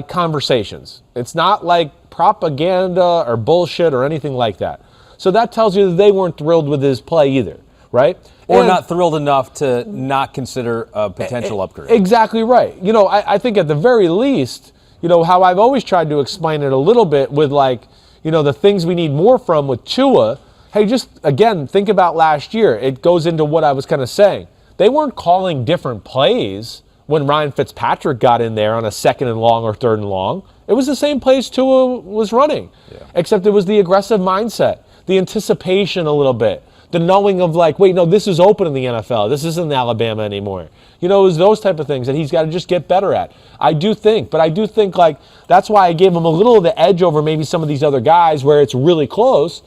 conversations. It's not like propaganda or bullshit or anything like that. So that tells you that they weren't thrilled with his play either, right? Or not thrilled enough to not consider a potential upgrade. Exactly right. I think at the very least, how I've always tried to explain it a little bit with the things we need more from with Tua. Hey, just again, think about last year. It goes into what I was kind of saying. They weren't calling different plays when Ryan Fitzpatrick got in there on a 2nd and long or 3rd and long. It was the same plays Tua was running, except it was the aggressive mindset, the anticipation a little bit, the knowing of wait, no, this is open in the NFL. This isn't Alabama anymore. It was those type of things that he's got to just get better at. I do think that's why I gave him a little of the edge over maybe some of these other guys where it's really close.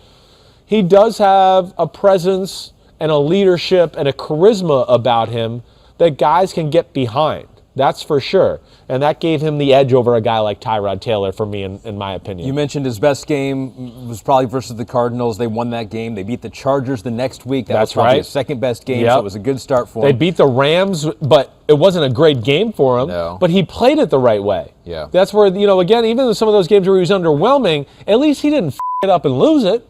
He does have a presence and a leadership and a charisma about him that guys can get behind. That's for sure. And that gave him the edge over a guy like Tyrod Taylor for me, in my opinion. You mentioned his best game was probably versus the Cardinals. They won that game. They beat the Chargers the next week. That's was probably his second best game, so it was a good start for him. They beat the Rams, but it wasn't a great game for him. No. But he played it the right way. Yeah. That's where, again, even in some of those games where he was underwhelming, at least he didn't it up and lose it,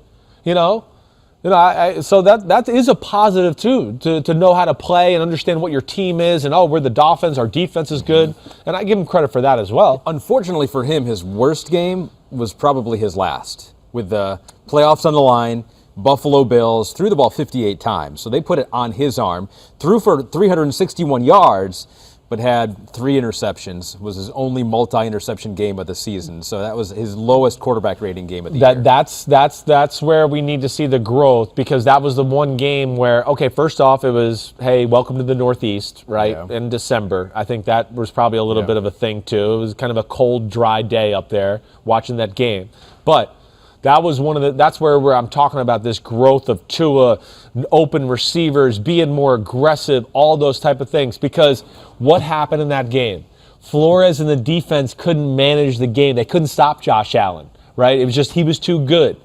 so that is a positive too, to know how to play and understand what your team is and we're the Dolphins, our defense is good, and I give him credit for that as well. Unfortunately for him, his worst game was probably his last. With the playoffs on the line, Buffalo Bills threw the ball 58 times, so they put it on his arm, threw for 361 yards, but had 3 interceptions, was his only multi-interception game of the season. So that was his lowest quarterback rating game of the year. That's where we need to see the growth, because that was the one game where, first off, it was, hey, welcome to the Northeast, right, in December. I think that was probably a little bit of a thing, too. It was kind of a cold, dry day up there watching that game. But that was that's where I'm talking about this growth of Tua, open receivers, being more aggressive, all those type of things. Because what happened in that game? Flores and the defense couldn't manage the game. They couldn't stop Josh Allen, right? It was just he was too good.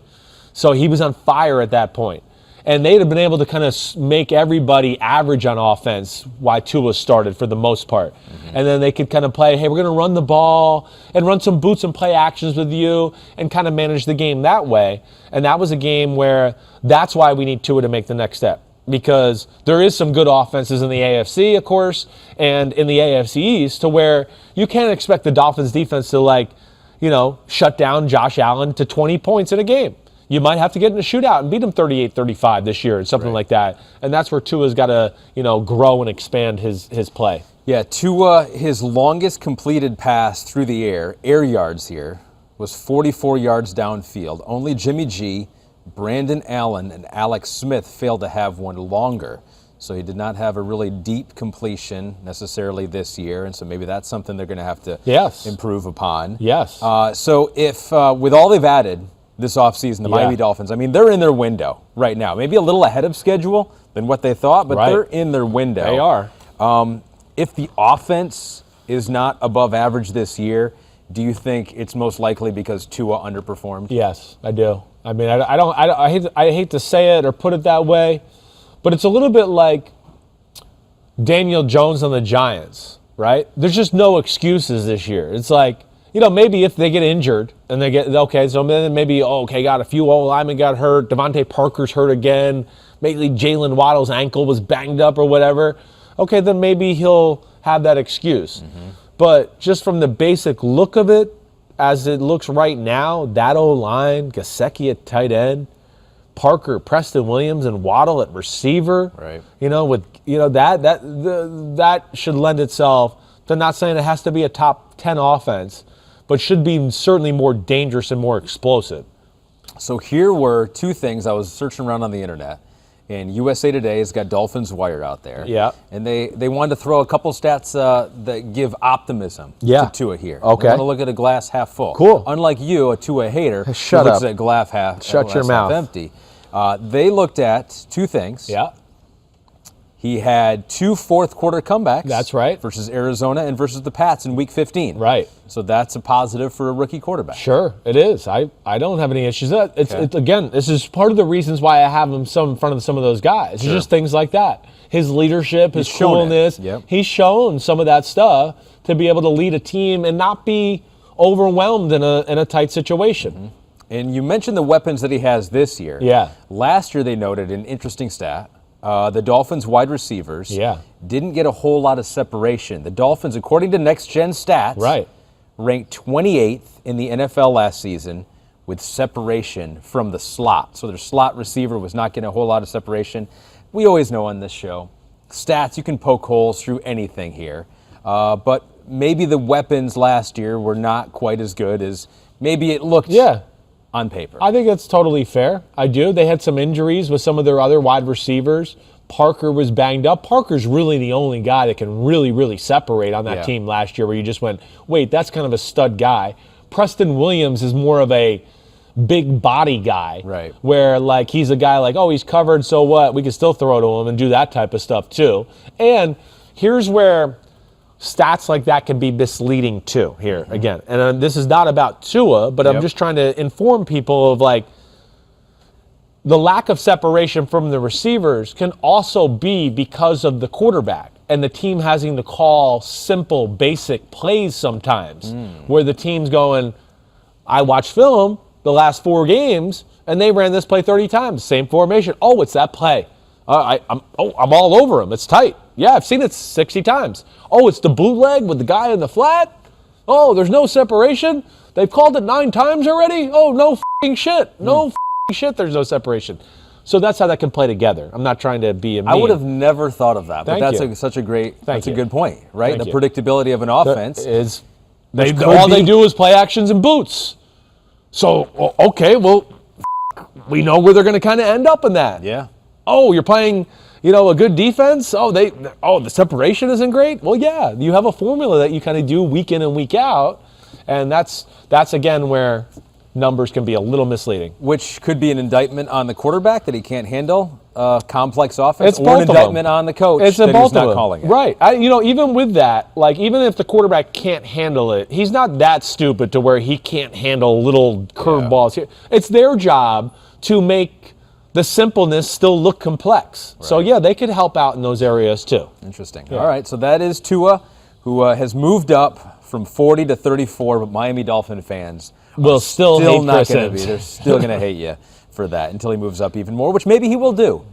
So he was on fire at that point. And they'd have been able to kind of make everybody average on offense while Tua started for the most part. And then they could kind of play, hey, we're going to run the ball and run some boots and play actions with you and kind of manage the game that way. And that was a game where that's why we need Tua to make the next step. Because there is some good offenses in the AFC, of course, and in the AFC East to where you can't expect the Dolphins defense to shut down Josh Allen to 20 points in a game. You might have to get in a shootout and beat him 38-35 this year or something like that. And that's where Tua's got to, grow and expand his play. Yeah, Tua, his longest completed pass through the air yards here, was 44 yards downfield. Only Jimmy G, Brandon Allen, and Alex Smith failed to have one longer. So he did not have a really deep completion necessarily this year, and so maybe that's something they're going to have to improve upon. Yes. So if, with all they've added this offseason, the Miami Dolphins, I mean, they're in their window right now. Maybe a little ahead of schedule than what they thought, but they're in their window. They are. If the offense is not above average this year, do you think it's most likely because Tua underperformed? Yes, I do. I mean, I hate to say it or put it that way, but it's a little bit like Daniel Jones on the Giants, right? There's just no excuses this year. It's like, maybe if they get injured and they get, so then maybe, got a few old linemen got hurt. Devontae Parker's hurt again. Maybe Jalen Waddle's ankle was banged up or whatever. Okay, then maybe he'll have that excuse. But just from the basic look of it, as it looks right now, that O-line, Gesicki at tight end, Parker, Preston Williams, and Waddle at receiver. Right. That should lend itself to not saying it has to be a top 10 offense, but should be certainly more dangerous and more explosive. So here were two things I was searching around on the internet. And USA Today has got Dolphins Wire out there. Yeah. And they wanted to throw a couple stats that give optimism to Tua here. Okay. They want to look at a glass half full. Cool. Unlike you, a Tua hater, who looks at glass half empty. They looked at two things. Yeah. He had 2 fourth-quarter comebacks. That's right. Versus Arizona and versus the Pats in Week 15. Right. So that's a positive for a rookie quarterback. Sure, it is. I don't have any issues with that. Again, this is part of the reasons why I have him in front of some of those guys. It's just things like that. His leadership, his coolness. He's shown some of that stuff to be able to lead a team and not be overwhelmed in a tight situation. And you mentioned the weapons that he has this year. Yeah. Last year they noted an interesting stat. The Dolphins wide receivers didn't get a whole lot of separation. The Dolphins, according to Next Gen Stats, ranked 28th in the NFL last season with separation from the slot. So their slot receiver was not getting a whole lot of separation. We always know on this show, stats, you can poke holes through anything here. But maybe the weapons last year were not quite as good as maybe it looked on paper. I think that's totally fair. I do. They had some injuries with some of their other wide receivers. Parker was banged up. Parker's really the only guy that can really, really separate on that team last year where you just went, wait, that's kind of a stud guy. Preston Williams is more of a big body guy. Right. Where he's a guy he's covered, so what? We can still throw to him and do that type of stuff too. And here's where stats like that can be misleading too here again. And this is not about Tua, but I'm just trying to inform people of the lack of separation from the receivers can also be because of the quarterback and the team having to call simple, basic plays sometimes where the team's going, I watched film the last 4 games and they ran this play 30 times, same formation. Oh, it's that play. I'm all over him. It's tight. Yeah, I've seen it 60 times. Oh, it's the bootleg with the guy in the flat. Oh, there's no separation. They've called it 9 times already. Oh, no f***ing shit. No f***ing shit. There's no separation. So that's how that can play together. I'm not trying to be a mean. I would have never thought of that, but that's such a great, that's a good point, right? The predictability of an offense is all they do is play actions and boots. So, okay, well, we know where they're going to kind of end up in that. Yeah. Oh, you're playing, a good defense? Oh, the separation isn't great? Well, yeah, you have a formula that you kind of do week in and week out, and that's again where numbers can be a little misleading. Which could be an indictment on the quarterback that he can't handle a complex offense, or an indictment on the coach that he's not calling it. Right. Even with that, even if the quarterback can't handle it, he's not that stupid to where he can't handle little curveballs here. It's their job to make the simpleness still look complex. Right. So, yeah, they could help out in those areas, too. Interesting. Yeah. All right, so that is Tua, who has moved up from 40 to 34, but Miami Dolphin fans will still hate not going to be. They're still going to hate you for that until he moves up even more, which maybe he will do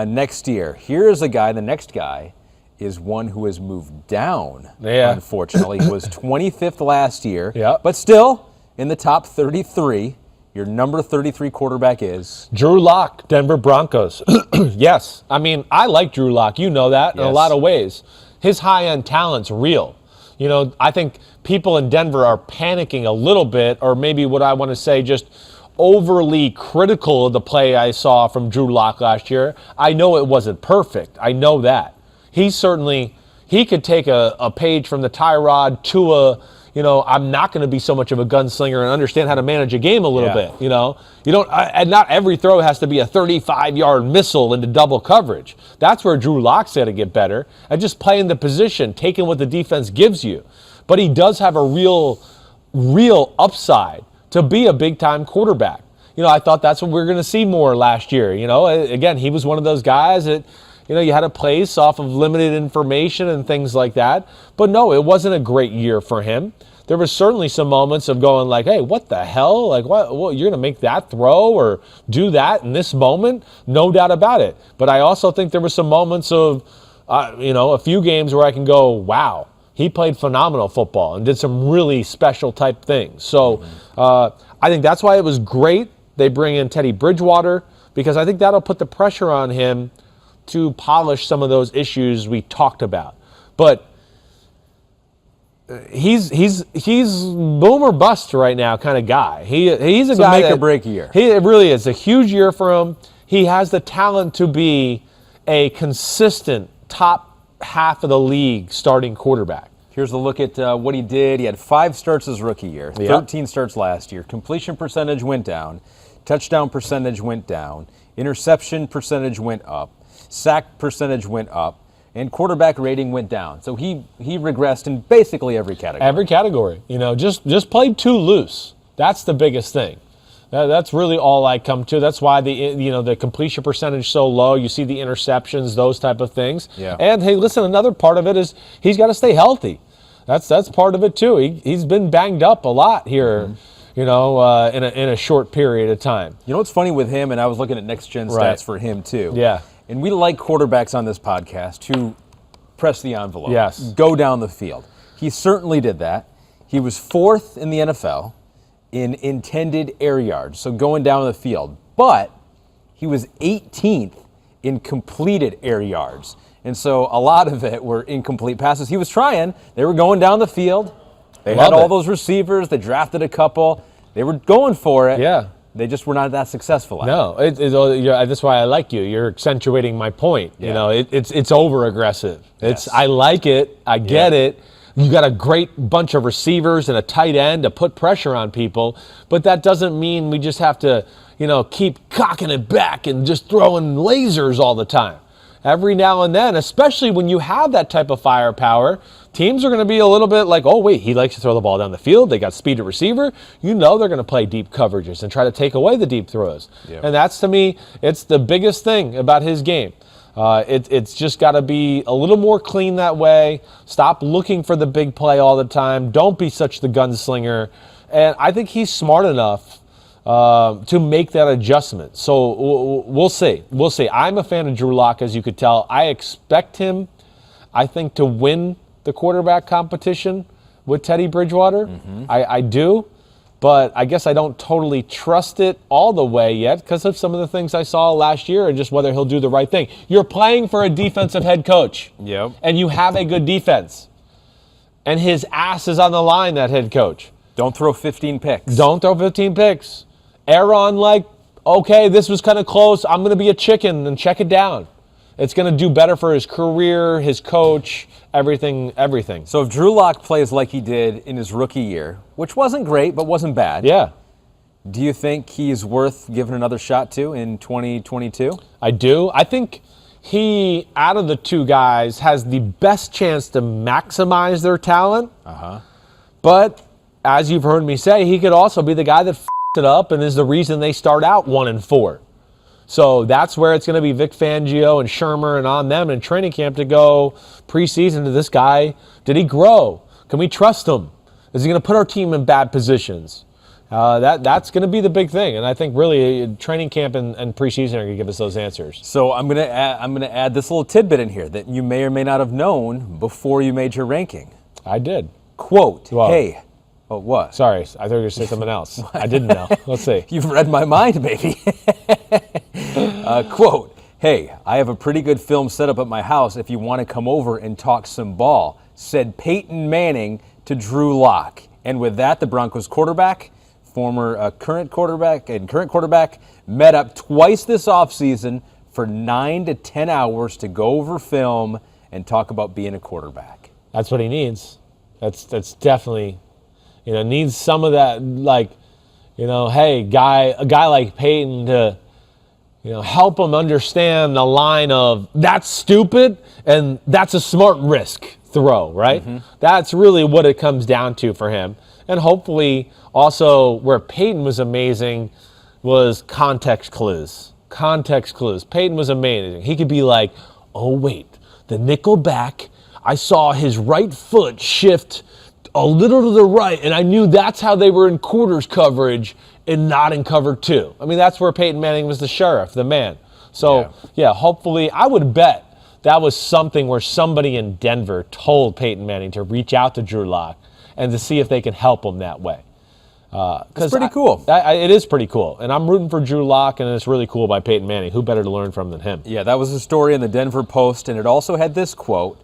next year. Here's a guy, the next guy is one who has moved down, unfortunately. He was 25th last year, but still in the top 33. Your number 33 quarterback is? Drew Lock, Denver Broncos. Yes. I mean, I like Drew Lock. You know that in a lot of ways. His high-end talent's real. You know, I think people in Denver are panicking a little bit, or maybe what I want to say, just overly critical of the play I saw from Drew Lock last year. I know it wasn't perfect. I know that. He could take a page from the Tyrod, Tua. You know, I'm not going to be so much of a gunslinger and understand how to manage a game a little bit. You know, and not every throw has to be a 35-yard missile into double coverage. That's where Drew Lock's got to get better and just playing the position, taking what the defense gives you. But he does have a real upside to be a big-time quarterback. You know, I thought that's what we were going to see more last year. You know, again, he was one of those guys that, you know, you had to place off of limited information and things like that. But no, it wasn't a great year for him. There were certainly some moments of going like, hey, what the hell? Like, what you're going to make that throw or do that in this moment? No doubt about it. But I also think there were some moments of, a few games where I can go, wow, he played phenomenal football and did some really special type things. So I think that's why it was great they bring in Teddy Bridgewater, because I think that'll put the pressure on him to polish some of those issues we talked about. But he's boom or bust right now kind of guy. He's a guy make or break year. It really is a huge year for him. He has the talent to be a consistent top half of the league starting quarterback. Here's a look at what he did. He had 5 starts his rookie year, 13 starts last year. Completion percentage went down. Touchdown percentage went down. Interception percentage went up. Sack percentage went up. And quarterback rating went down. So he regressed in basically every category. Every category. You know, just played too loose. That's the biggest thing. That's really all I come to. That's why the completion percentage so low. You see the interceptions, those type of things. Yeah. And hey, listen, another part of it is he's got to stay healthy. That's part of it too. He's been banged up a lot here. Mm-hmm. You know, in a short period of time. You know what's funny with him, and I was looking at next gen stats for him too. Yeah. And we like quarterbacks on this podcast who press the envelope. Yes. Go down the field. He certainly did that. He was 4th in the NFL in intended air yards, so going down the field. But he was 18th in completed air yards. And so a lot of it were incomplete passes. He was trying. They were going down the field. They had all those receivers. They drafted a couple. They were going for it. Yeah. They just were not that successful at it. No, that's why I like you. You're accentuating my point. Yeah. You know, it's over aggressive. I like it. I get it. You got a great bunch of receivers and a tight end to put pressure on people, but that doesn't mean we just have to, keep cocking it back and just throwing lasers all the time. Every now and then, especially when you have that type of firepower, teams are going to be a little bit like, oh, wait, he likes to throw the ball down the field. They got speed at receiver. You know they're going to play deep coverages and try to take away the deep throws. Yep. And that's, to me, it's the biggest thing about his game. It's just got to be a little more clean that way. Stop looking for the big play all the time. Don't be such the gunslinger. And I think he's smart enough to make that adjustment. So we'll see. We'll see. I'm a fan of Drew Lock, as you could tell. I expect him, I think, to win the quarterback competition with Teddy Bridgewater. Mm-hmm. I do. But I guess I don't totally trust it all the way yet because of some of the things I saw last year and just whether he'll do the right thing. You're playing for a defensive head coach. Yep. And you have a good defense. And his ass is on the line, that head coach. Don't throw 15 picks. Don't throw 15 picks. Err on okay, this was kind of close. I'm going to be a chicken and check it down. It's going to do better for his career, his coach, everything. So if Drew Lock plays like he did in his rookie year, which wasn't great but wasn't bad. Yeah. Do you think he's worth giving another shot to in 2022? I do. I think he, out of the two guys, has the best chance to maximize their talent. Uh-huh. But as you've heard me say, he could also be the guy that it up and is the reason they start out 1-4. So that's where it's going to be Vic Fangio and Shermer and on them in training camp to go preseason to this guy. Did he grow? Can we trust him? Is he going to put our team in bad positions? That's going to be the big thing, and I think really training camp and preseason are going to give us those answers. So I'm going to add this little tidbit in here that you may or may not have known before you made your ranking. I did. Quote, well, hey, oh, what? Sorry, I thought you were going to say something else. I didn't know. Let's see. You've read my mind, baby. Quote, hey, I have a pretty good film set up at my house if you want to come over and talk some ball, said Peyton Manning to Drew Lock. And with that, the Broncos quarterback, current quarterback, met up twice this offseason for 9 to 10 hours to go over film and talk about being a quarterback. That's what he needs. That's definitely, needs some of that, hey, a guy like Peyton to, help him understand the line of that's stupid and that's a smart risk throw, right? Mm-hmm. That's really what it comes down to for him. And hopefully also where Peyton was amazing was context clues. Context clues. Peyton was amazing. He could be like, oh, wait, the nickel back, I saw his right foot shift a little to the right, and I knew that's how they were in quarters coverage and not in cover two. I mean, that's where Peyton Manning was the sheriff, the man. So, yeah, hopefully, I would bet that was something where somebody in Denver told Peyton Manning to reach out to Drew Lock and to see if they can help him that way. It's pretty cool. It is pretty cool. And I'm rooting for Drew Lock, and it's really cool by Peyton Manning. Who better to learn from than him? Yeah, that was a story in the Denver Post, and it also had this quote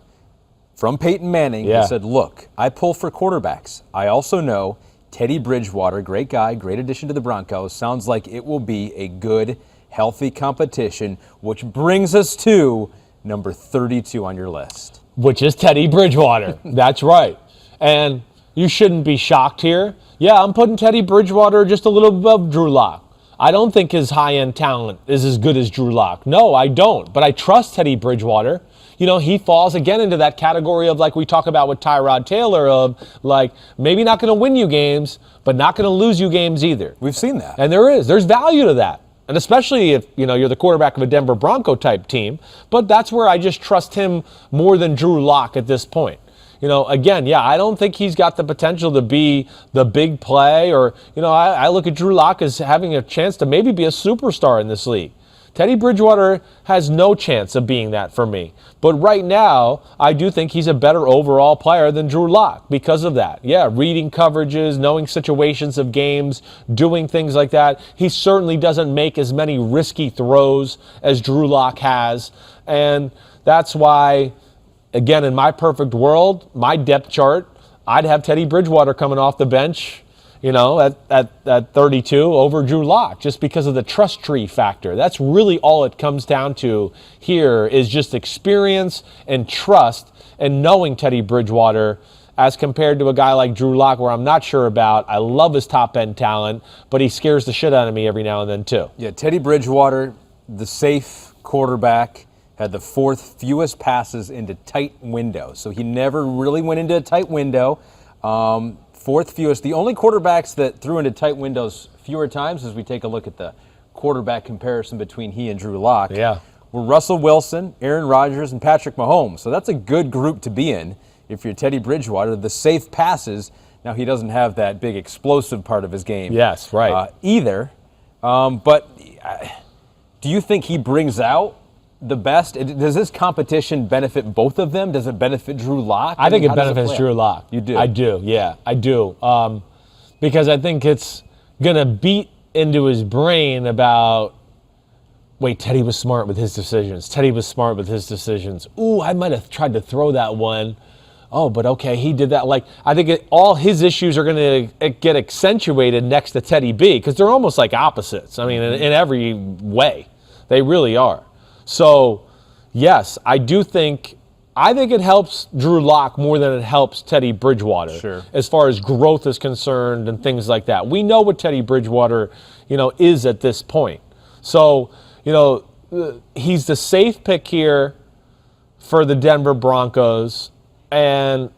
from Peyton Manning. He said, look, I pull for quarterbacks. I also know Teddy Bridgewater, great guy, great addition to the Broncos. Sounds like it will be a good, healthy competition, which brings us to number 32 on your list. Which is Teddy Bridgewater. That's right. And you shouldn't be shocked here. Yeah, I'm putting Teddy Bridgewater just a little above Drew Lock. I don't think his high-end talent is as good as Drew Lock. No, I don't. But I trust Teddy Bridgewater. He falls again into that category of, like we talk about with Tyrod Taylor, of like maybe not going to win you games, but not going to lose you games either. We've seen that. And there's value to that. And especially if, you're the quarterback of a Denver Bronco type team. But that's where I just trust him more than Drew Lock at this point. Again, I don't think he's got the potential to be the big play or, I look at Drew Lock as having a chance to maybe be a superstar in this league. Teddy Bridgewater has no chance of being that for me. But right now, I do think he's a better overall player than Drew Lock because of that. Yeah, reading coverages, knowing situations of games, doing things like that. He certainly doesn't make as many risky throws as Drew Lock has. And that's why, again, in my perfect world, my depth chart, I'd have Teddy Bridgewater coming off the bench, at 32 over Drew Lock, just because of the trust tree factor. That's really all it comes down to here is just experience and trust and knowing Teddy Bridgewater as compared to a guy like Drew Lock, where I'm not sure about. I love his top-end talent, but he scares the shit out of me every now and then too. Yeah, Teddy Bridgewater, the safe quarterback, had the fourth fewest passes into tight windows. So he never really went into a tight window. Fourth fewest. The only quarterbacks that threw into tight windows fewer times, as we take a look at the quarterback comparison between he and Drew Lock, were Russell Wilson, Aaron Rodgers, and Patrick Mahomes. So that's a good group to be in if you're Teddy Bridgewater. The safe passes. Now, he doesn't have that big explosive part of his game either. But do you think he brings out the best? Does this competition benefit both of them? Does it benefit Drew Lock? I think it benefits Drew Lock. You do? I do, yeah, I do. Because I think it's going to beat into his brain about, wait, Teddy was smart with his decisions. Teddy was smart with his decisions. Ooh, I might have tried to throw that one. Oh, but okay, he did that. Like, I think all his issues are going to get accentuated next to Teddy B, because they're almost like opposites. I mean, in every way. They really are. So, yes, I think it helps Drew Lock more than it helps Teddy Bridgewater as far as growth is concerned and things like that. We know what Teddy Bridgewater, is at this point. So, he's the safe pick here for the Denver Broncos, and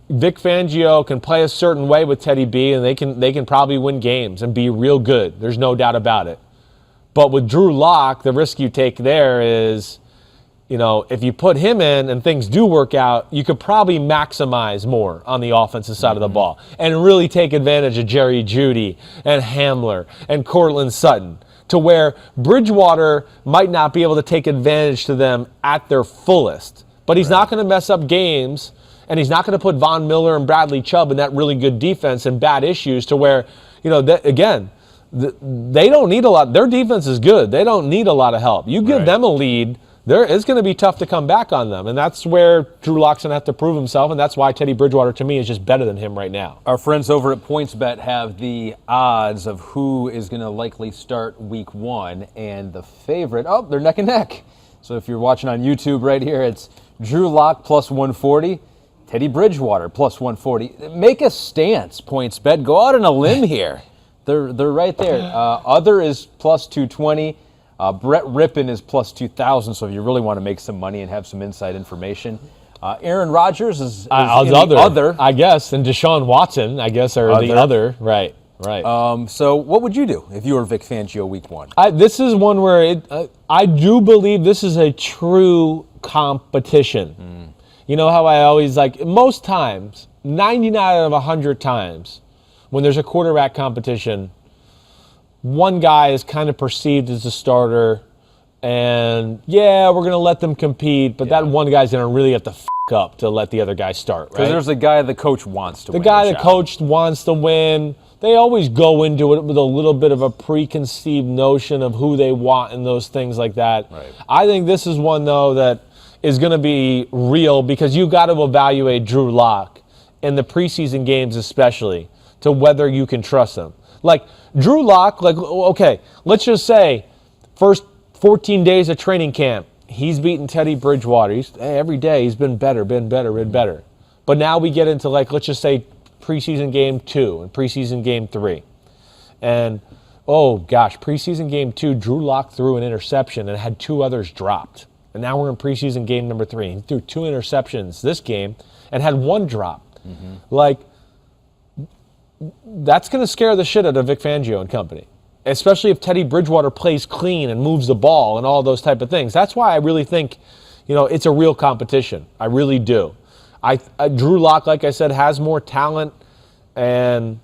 Vic Fangio can play a certain way with Teddy B, and they can probably win games and be real good. There's no doubt about it. But with Drew Lock, the risk you take there is, if you put him in and things do work out, you could probably maximize more on the offensive side of the ball and really take advantage of Jerry Jeudy and Hamler and Cortland Sutton, to where Bridgewater might not be able to take advantage to them at their fullest. But he's not going to mess up games, and he's not going to put Von Miller and Bradley Chubb in that really good defense and bad issues to where, they don't need a lot. Their defense is good. They don't need a lot of help. You give them a lead, it's going to be tough to come back on them. And that's where Drew Lock's going to have to prove himself, and that's why Teddy Bridgewater, to me, is just better than him right now. Our friends over at PointsBet have the odds of who is going to likely start week 1, and the favorite, they're neck and neck. So if you're watching on YouTube right here, it's Drew Lock plus 140, Teddy Bridgewater plus 140. Make a stance, PointsBet. Go out on a limb here. They're right there. Other is plus 220. Brett Rippon is plus 2,000, so if you really want to make some money and have some inside information. Aaron Rodgers is other, I guess, and Deshaun Watson, I guess, are the other. Right. So what would you do if you were Vic Fangio week 1? This is one where I do believe this is a true competition. You know how I always most times, 99 out of 100 times, when there's a quarterback competition, one guy is kind of perceived as the starter, and we're going to let them compete, but that one guy's going to really have to up to let the other guy start, right? Because there's a guy the coach wants to win. The guy the coach wants to win. They always go into it with a little bit of a preconceived notion of who they want and those things like that. Right. I think this is one, though, that is going to be real because you got to evaluate Drew Lock in the preseason games especially to whether you can trust him. Like, Drew Lock, okay, let's just say first 14 days of training camp, he's beaten Teddy Bridgewater. Every day he's been better. But now we get into, let's just say preseason game 2 and preseason game 3. And, preseason game 2, Drew Lock threw an interception and had 2 others dropped. And now we're in preseason game number 3. He threw 2 interceptions this game and had 1 drop. That's going to scare the shit out of Vic Fangio and company, especially if Teddy Bridgewater plays clean and moves the ball and all those type of things. That's why I really think, it's a real competition. I really do. Drew Lock, like I said, has more talent, and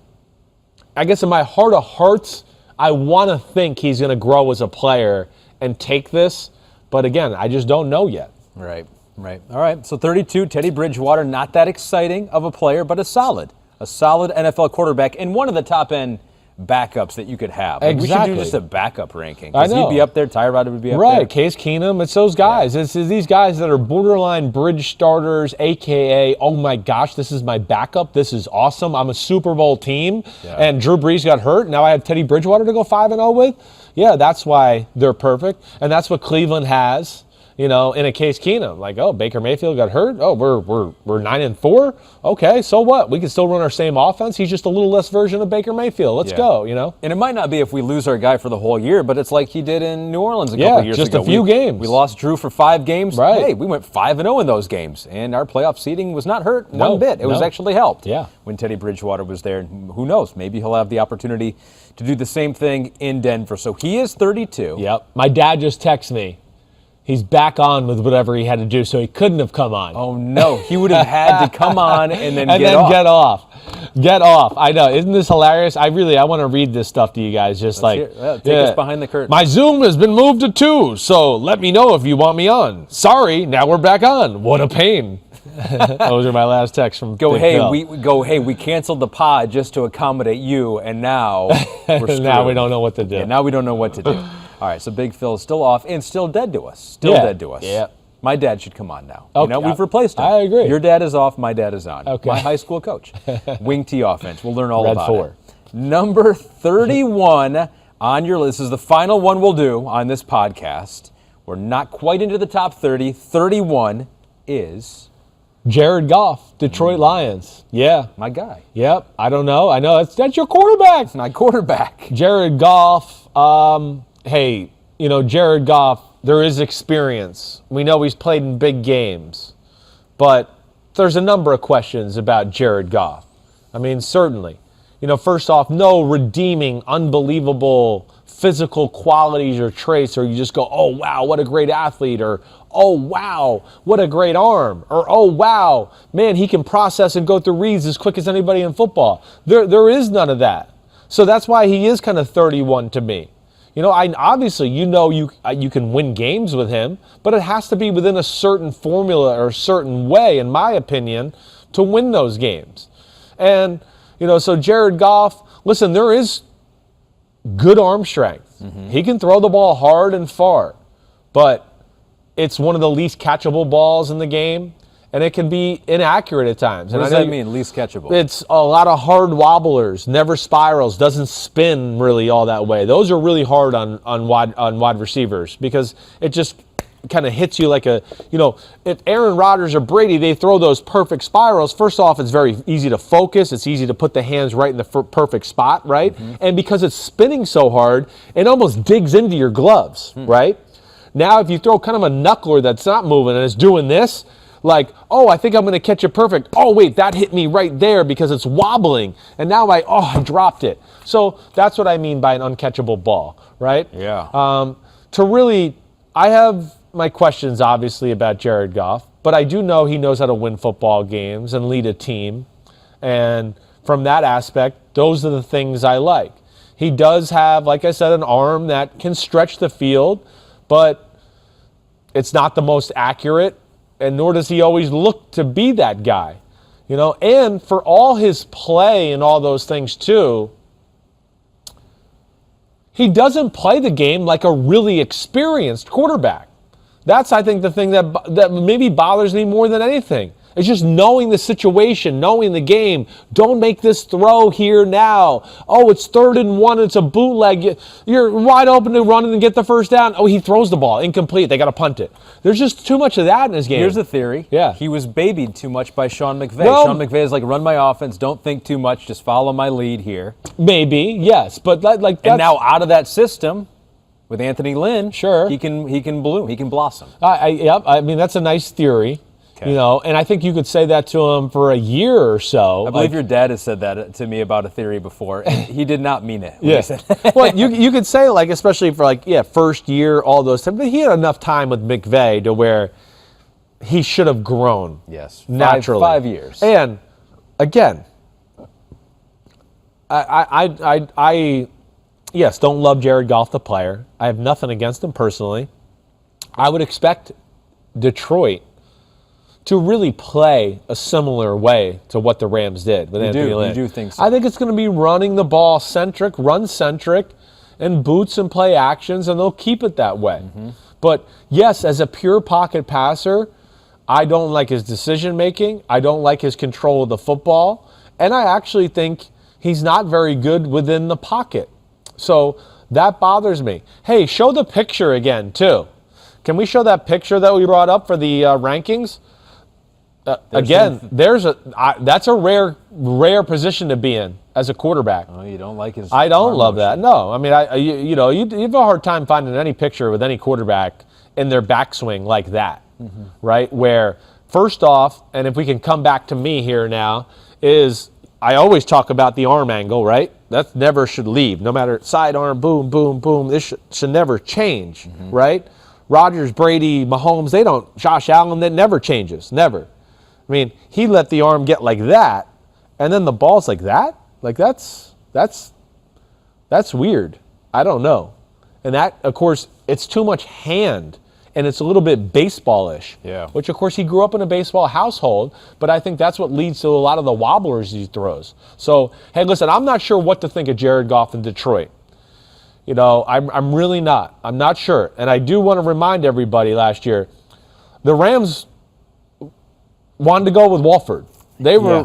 I guess in my heart of hearts, I want to think he's going to grow as a player and take this, but again, I just don't know yet. Right. All right, so 32, Teddy Bridgewater, not that exciting of a player, but a solid NFL quarterback and one of the top-end backups that you could have. Exactly. We should do just a backup ranking. I know. He'd be up there. Tyrod would be up there. Right. Case Keenum. It's those guys. Yeah. It's these guys that are borderline bridge starters, a.k.a., oh, my gosh, this is my backup. This is awesome. I'm a Super Bowl team. Yeah. And Drew Brees got hurt. Now I have Teddy Bridgewater to go 5-0 with. Yeah, that's why they're perfect. And that's what Cleveland has. In a Case Keenum, Baker Mayfield got hurt. Oh, we're 9-4. Okay, so what? We can still run our same offense. He's just a little less version of Baker Mayfield. Let's go. And it might not be if we lose our guy for the whole year, but it's like he did in New Orleans a couple years ago. Just a few games. We lost Drew for 5 games. Right. Hey, we went 5-0 in those games, and our playoff seeding was not hurt one bit. It was actually helped. Yeah. When Teddy Bridgewater was there, who knows? Maybe he'll have the opportunity to do the same thing in Denver. So he is 32. Yep. My dad just texted me. He's back on with whatever he had to do, so he couldn't have come on. Oh, no. He would have had to come on and then get off. Get off. I know. Isn't this hilarious? I want to read this stuff to you guys. Take us behind the curtain. My Zoom has been moved to 2, so let me know if you want me on. Sorry, now we're back on. What a pain. Those are my last texts from we canceled the pod just to accommodate you, and now we're screwed. Now we don't know what to do. Yeah, now we don't know what to do. All right, so Big Phil is still off and still dead to us. Dead to us. Yeah. My dad should come on now. Okay. We've replaced him. I agree. Your dad is off, my dad is on. Okay. My high school coach. Wing T offense. We'll learn all Red about 4. it. Number 31 on your list. This is the final one we'll do on this podcast. We're not quite into the top 30. 31 is Jared Goff, Detroit Lions. Yeah. My guy. Yep. I don't know. I know that's your quarterback. It's my quarterback. Jared Goff. Hey, Jared Goff, there is experience. We know he's played in big games. But there's a number of questions about Jared Goff. I mean, certainly. First off, no redeeming, unbelievable physical qualities or traits, or you just go, oh, wow, what a great athlete, or oh, wow, what a great arm, or oh, wow, man, he can process and go through reads as quick as anybody in football. There is none of that. So that's why he is kind of 31 to me. Obviously, you can win games with him, but it has to be within a certain formula or a certain way, in my opinion, to win those games. And, so Jared Goff, listen, there is good arm strength. Mm-hmm. He can throw the ball hard and far, but it's one of the least catchable balls in the game, and it can be inaccurate at times. What does that mean, least catchable? It's a lot of hard wobblers, never spirals, doesn't spin really all that way. Those are really hard on wide receivers because it just kind of hits you like if Aaron Rodgers or Brady, they throw those perfect spirals, first off, it's very easy to focus. It's easy to put the hands right in the perfect spot, right? Mm-hmm. And because it's spinning so hard, it almost digs into your gloves, right? Now, if you throw kind of a knuckler that's not moving and it's doing this, like, oh, I think I'm going to catch it perfect. Oh, wait, that hit me right there because it's wobbling. And now I dropped it. So that's what I mean by an uncatchable ball, right? Yeah. I have my questions, obviously, about Jared Goff, but I do know he knows how to win football games and lead a team. And from that aspect, those are the things I like. He does have, like I said, an arm that can stretch the field, but it's not the most accurate, and nor does he always look to be that guy. And for all his play and all those things too, he doesn't play the game like a really experienced quarterback. That's, I think, the thing that maybe bothers me more than anything. It's just knowing the situation, knowing the game. Don't make this throw here now. Oh, it's 3rd and 1. It's a bootleg. You're wide open to run and get the first down. Oh, he throws the ball. Incomplete. They got to punt it. There's just too much of that in his game. Here's the theory. Yeah. He was babied too much by Sean McVay. Well, Sean McVay is like, run my offense. Don't think too much. Just follow my lead here. Maybe, yes. But that's... And now out of that system... with Anthony Lynn, sure, he can bloom, he can blossom. I mean, that's a nice theory, and I think you could say that to him for a year or so. I believe your dad has said that to me about a theory before, and he did not mean it. Yeah. Well, you could say, especially for first year, all those things, but he had enough time with McVay to where he should have grown. Yes, naturally. 5 years. And again, I yes, don't love Jared Goff, the player. I have nothing against him personally. I would expect Detroit to really play a similar way to what the Rams did with Anthony Lynn. You do think so? I think it's going to be running the ball centric, run centric, and boots and play actions, and they'll keep it that way. Mm-hmm. But yes, as a pure pocket passer, I don't like his decision making. I don't like his control of the football, and I actually think he's not very good within the pocket. So that bothers me. Hey, show the picture again, too. Can we show that picture that we brought up for the rankings? That's a rare position to be in as a quarterback. Oh, you don't like his... I don't love that. No. I mean, you have a hard time finding any picture with any quarterback in their backswing like that, right? Where, first off, and if we can come back to me here now, is I always talk about the arm angle, right? That never should leave. No matter sidearm, boom, boom, boom. This should never change, right? Rodgers, Brady, Mahomes, Josh Allen, that never changes. Never. I mean, he let the arm get like that, and then the ball's like that? Like, that's weird. I don't know. And that, of course, it's too much hand, and it's a little bit baseball-ish. Yeah. Which, of course, he grew up in a baseball household, but I think that's what leads to a lot of the wobblers he throws. So, hey, listen, I'm not sure what to think of Jared Goff in Detroit. I'm really not. I'm not sure. And I do want to remind everybody last year, the Rams wanted to go with Wolford. They were,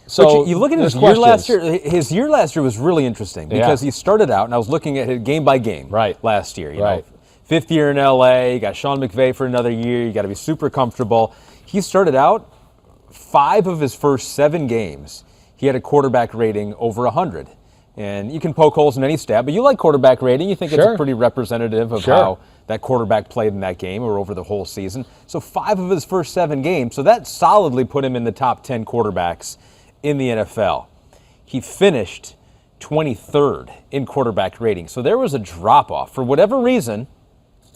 so but you look at his year last year. His year last year was really interesting because he started out, and I was looking at it game by game last year. You know, 5th year in LA, you got Sean McVay for another year. You got to be super comfortable. He started out 5 of his first 7 games. He had a quarterback rating over 100. And you can poke holes in any stat, but you like quarterback rating. You think it's pretty representative of how that quarterback played in that game or over the whole season. So 5 of his first 7 games. So that solidly put him in the top 10 quarterbacks in the NFL. He finished 23rd in quarterback rating. So there was a drop-off for whatever reason,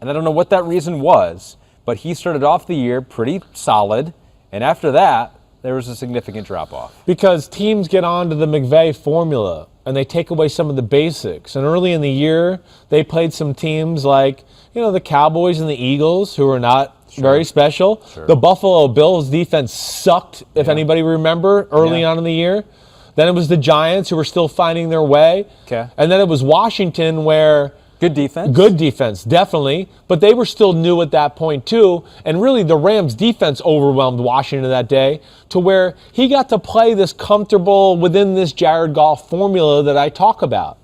and I don't know what that reason was, but he started off the year pretty solid, and after that, there was a significant drop-off. Because teams get onto the McVay formula, and they take away some of the basics. And early in the year, they played some teams like, the Cowboys and the Eagles, who are not very special. Sure. The Buffalo Bills defense sucked, if anybody remember, early on in the year. Then it was the Giants, who were still finding their way. Okay. And then it was Washington, where... Good defense. Good defense, definitely. But they were still new at that point, too. And really, the Rams' defense overwhelmed Washington that day to where he got to play this comfortable within this Jared Goff formula that I talk about.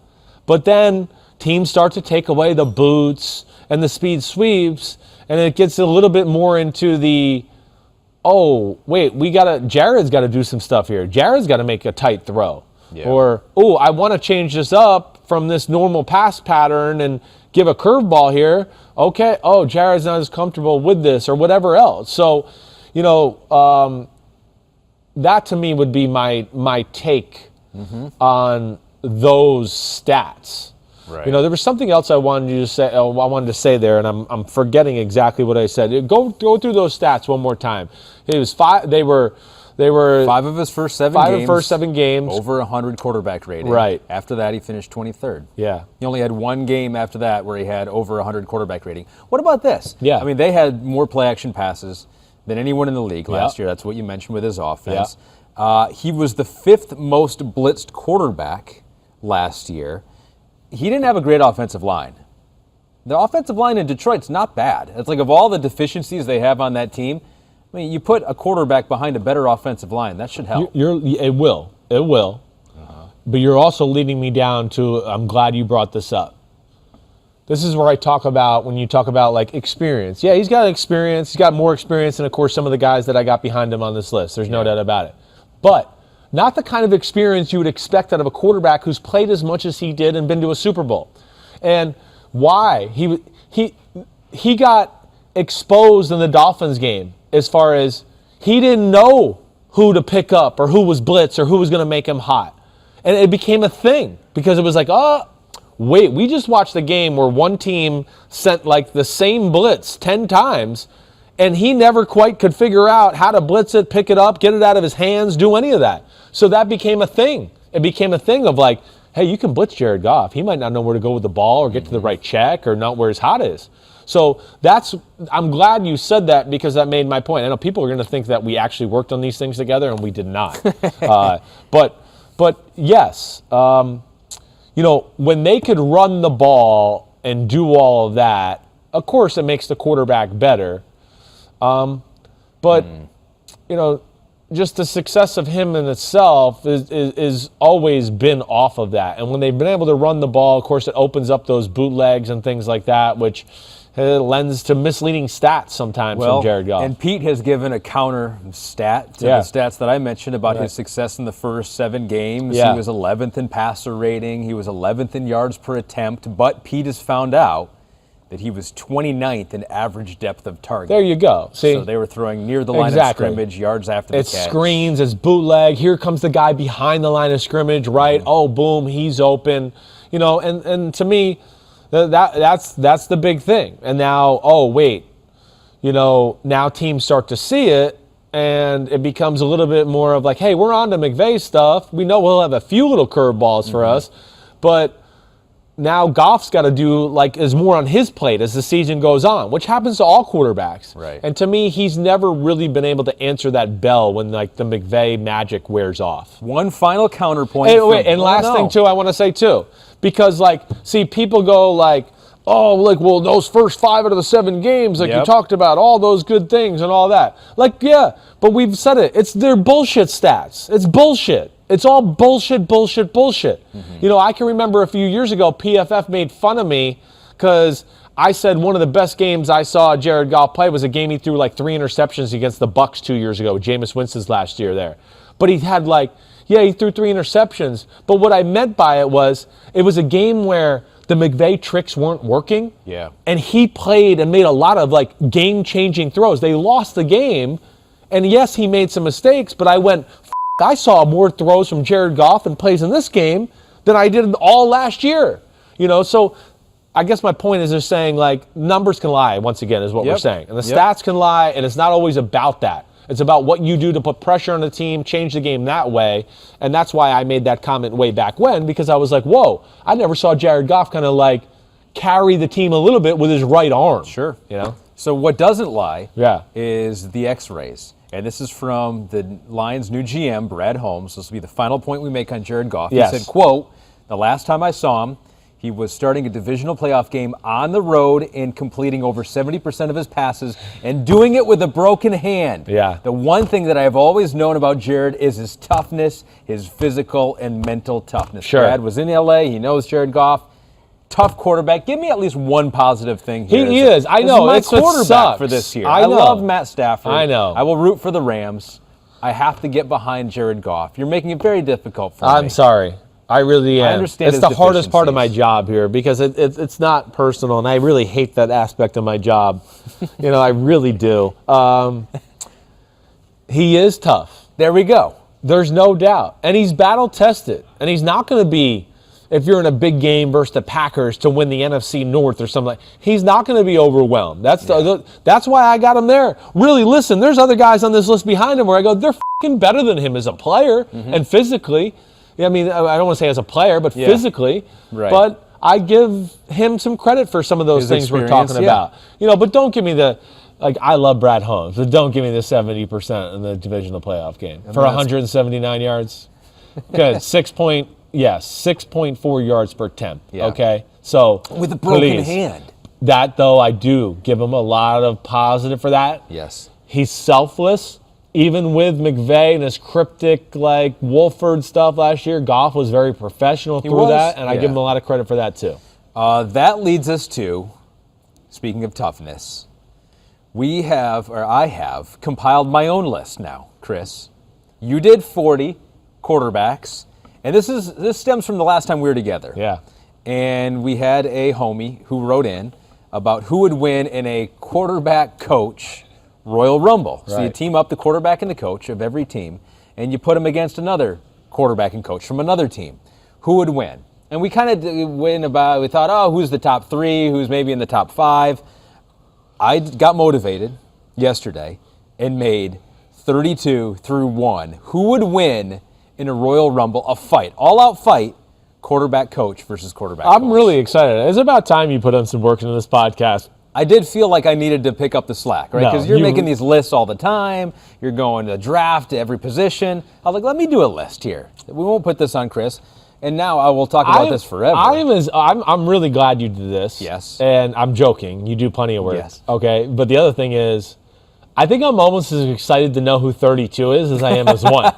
But then teams start to take away the boots and the speed sweeps, and it gets a little bit more into the, Jared's got to do some stuff here. Jared's got to make a tight throw. Yeah. Or, I want to change this up from this normal pass pattern and give a curveball here. Okay, Jared's not as comfortable with this or whatever else. So, that to me would be my take on those stats. Right. There was something else I wanted to say there, and I'm forgetting exactly what I said. Go through those stats one more time. It was 5. They were 5 of his first 7 games. 5 of the first 7 games. Over 100 quarterback rating. Right. After that, he finished 23rd. Yeah. He only had 1 game after that where he had over 100 quarterback rating. What about this? Yeah. I mean, they had more play action passes than anyone in the league last year. That's what you mentioned with his offense. Yeah. He was the 5th most blitzed quarterback last year. He didn't have a great offensive line. The offensive line in Detroit's not bad. It's like, of all the deficiencies they have on that team, I mean, you put a quarterback behind a better offensive line. That should help. It will. But you're also leading me down to, I'm glad you brought this up. This is where I talk about, when you talk about, like, experience. Yeah, he's got experience. He's got more experience than, of course, some of the guys that I got behind him on this list. There's no doubt about it. But not the kind of experience you would expect out of a quarterback who's played as much as he did and been to a Super Bowl. And why? He got exposed in the Dolphins game. As far as he didn't know who to pick up or who was blitz or who was going to make him hot. And it became a thing because it was like, we just watched the game where one team sent like the same blitz 10 times and he never quite could figure out how to blitz it, pick it up, get it out of his hands, do any of that. So that became a thing. It became a thing of like, hey, you can blitz Jared Goff. He might not know where to go with the ball or get to the right check or not where his hot is. So I'm glad you said that because that made my point. I know people are going to think that we actually worked on these things together, and we did not. But yes, when they could run the ball and do all of that, of course it makes the quarterback better. Just the success of him in itself is always been off of that. And when they've been able to run the ball, of course, it opens up those bootlegs and things like that, which lends to misleading stats sometimes from Jared Goff. And Pete has given a counter stat to the stats that I mentioned about his success in the first 7 games. Yeah. He was 11th in passer rating. He was 11th in yards per attempt. But Pete has found out that he was 29th in average depth of target. There you go. See? So they were throwing near the line of scrimmage, yards after the catch. It's screens, it's bootleg. Here comes the guy behind the line of scrimmage, right? Oh, boom, he's open. And to me, that's the big thing. And now, now teams start to see it, and it becomes a little bit more of like, hey, we're on to McVay stuff. We know we'll have a few little curveballs for us, but now Goff's got to do, is more on his plate as the season goes on, which happens to all quarterbacks. Right. And to me, he's never really been able to answer that bell when, the McVay magic wears off. One final counterpoint. Last thing, too, I want to say, too. Because, people go those first 5 out of the 7 games, you talked about, all those good things and all that. But we've said it. They're bullshit stats. It's bullshit. It's all bullshit. I can remember a few years ago, PFF made fun of me because I said one of the best games I saw Jared Goff play was a game he threw 3 interceptions against the Bucks 2 years ago, Jameis Winston's last year there. But he had he threw 3 interceptions. But what I meant by it was a game where the McVay tricks weren't working. Yeah. And he played and made a lot of game-changing throws. They lost the game. And yes, he made some mistakes, but I saw more throws from Jared Goff and plays in this game than I did all last year. So I guess my point is just saying, like, numbers can lie, once again, is what we're saying. And the stats can lie, and it's not always about that. It's about what you do to put pressure on the team, change the game that way. And that's why I made that comment way back when, because I was like, whoa, I never saw Jared Goff kind of like carry the team a little bit with his right arm. Sure. So what doesn't lie is the X-rays. And this is from the Lions' new GM, Brad Holmes. This will be the final point we make on Jared Goff. Yes. He said, quote, "The last time I saw him, he was starting a divisional playoff game on the road and completing over 70% of his passes and doing it with a broken hand." Yeah. The one thing that I have always known about Jared is his toughness, his physical and mental toughness. Sure. Brad was in LA. He knows Jared Goff. Tough quarterback. Give me at least one positive thing here. He is. I know. It's my quarterback for this year. I love Matt Stafford. I know. I will root for the Rams. I have to get behind Jared Goff. You're making it very difficult for me. I'm sorry. I really am. I understand it's the hardest part of my job here because it's not personal, and I really hate that aspect of my job. I really do. He is tough. There we go. There's no doubt. And he's battle-tested. And he's not going to be, if you're in a big game versus the Packers to win the NFC North or something, he's not going to be overwhelmed. That's why I got him there. Really, listen, there's other guys on this list behind him where I go, they're f***ing better than him as a player and physically. I mean, I don't want to say as a player, but physically. Right. But I give him some credit for some of those things we're talking about. But don't give me I love Brad Holmes, but don't give me the 70% in the divisional playoff game for 179 yards. Good, 6.4 yards per attempt. Yeah. Okay, so with a broken hand. That though, I do give him a lot of positive for that. Yes, he's selfless. Even with McVay and his cryptic Wolford stuff last year, Goff was very professional through that, and I give him a lot of credit for that too. That leads us to, speaking of toughness, I have compiled my own list now, Chris. You did 40 quarterbacks, and this stems from the last time we were together. Yeah. And we had a homie who wrote in about who would win in a quarterback coach Royal Rumble. So you team up the quarterback and the coach of every team, and you put them against another quarterback and coach from another team. Who would win? And we kind of we thought, who's the top 3? Who's maybe in the top 5? I got motivated yesterday and made 32 through 1. Who would win in a Royal Rumble, a fight, all-out fight, quarterback coach versus quarterback coach? I'm really excited. It's about time you put in some work into this podcast. I did feel like I needed to pick up the slack, right? Because you're making these lists all the time. You're going to draft to every position. I was like, let me do a list here. We won't put this on Chris. And now I will talk about this forever. I'm really glad you did this. Yes. And I'm joking. You do plenty of work. Yes. Okay. But the other thing is, I think I'm almost as excited to know who 32 is as I am as 1.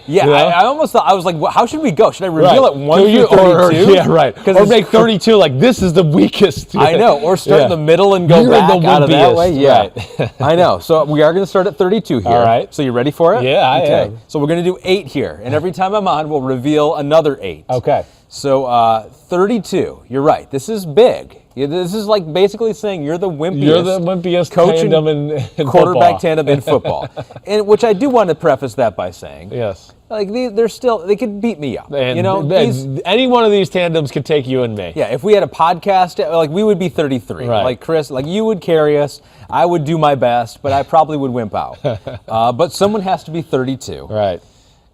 Yeah, you know? I almost thought, I was like, well, how should we go? Should I reveal it 1 through 32? Yeah, right. Or make 32 like this is the weakest. I know. Or start in the middle and go back out of that way. Yeah, right. I know. So we are going to start at 32 here. All right. So you ready for it? Yeah, I am. So we're going to do 8 here. And every time I'm on, we'll reveal another 8. Okay. So 32. You're right. This is big. This is like basically saying you're the wimpiest. You're the wimpiest tandem in quarterback football. tandem in football. And which I do want to preface that by saying, yes, like they could beat me up. And any one of these tandems could take you and me. Yeah, if we had a podcast, like we would be 33. Right. Like Chris, like you would carry us. I would do my best, but I probably would wimp out. But someone has to be 32. Right.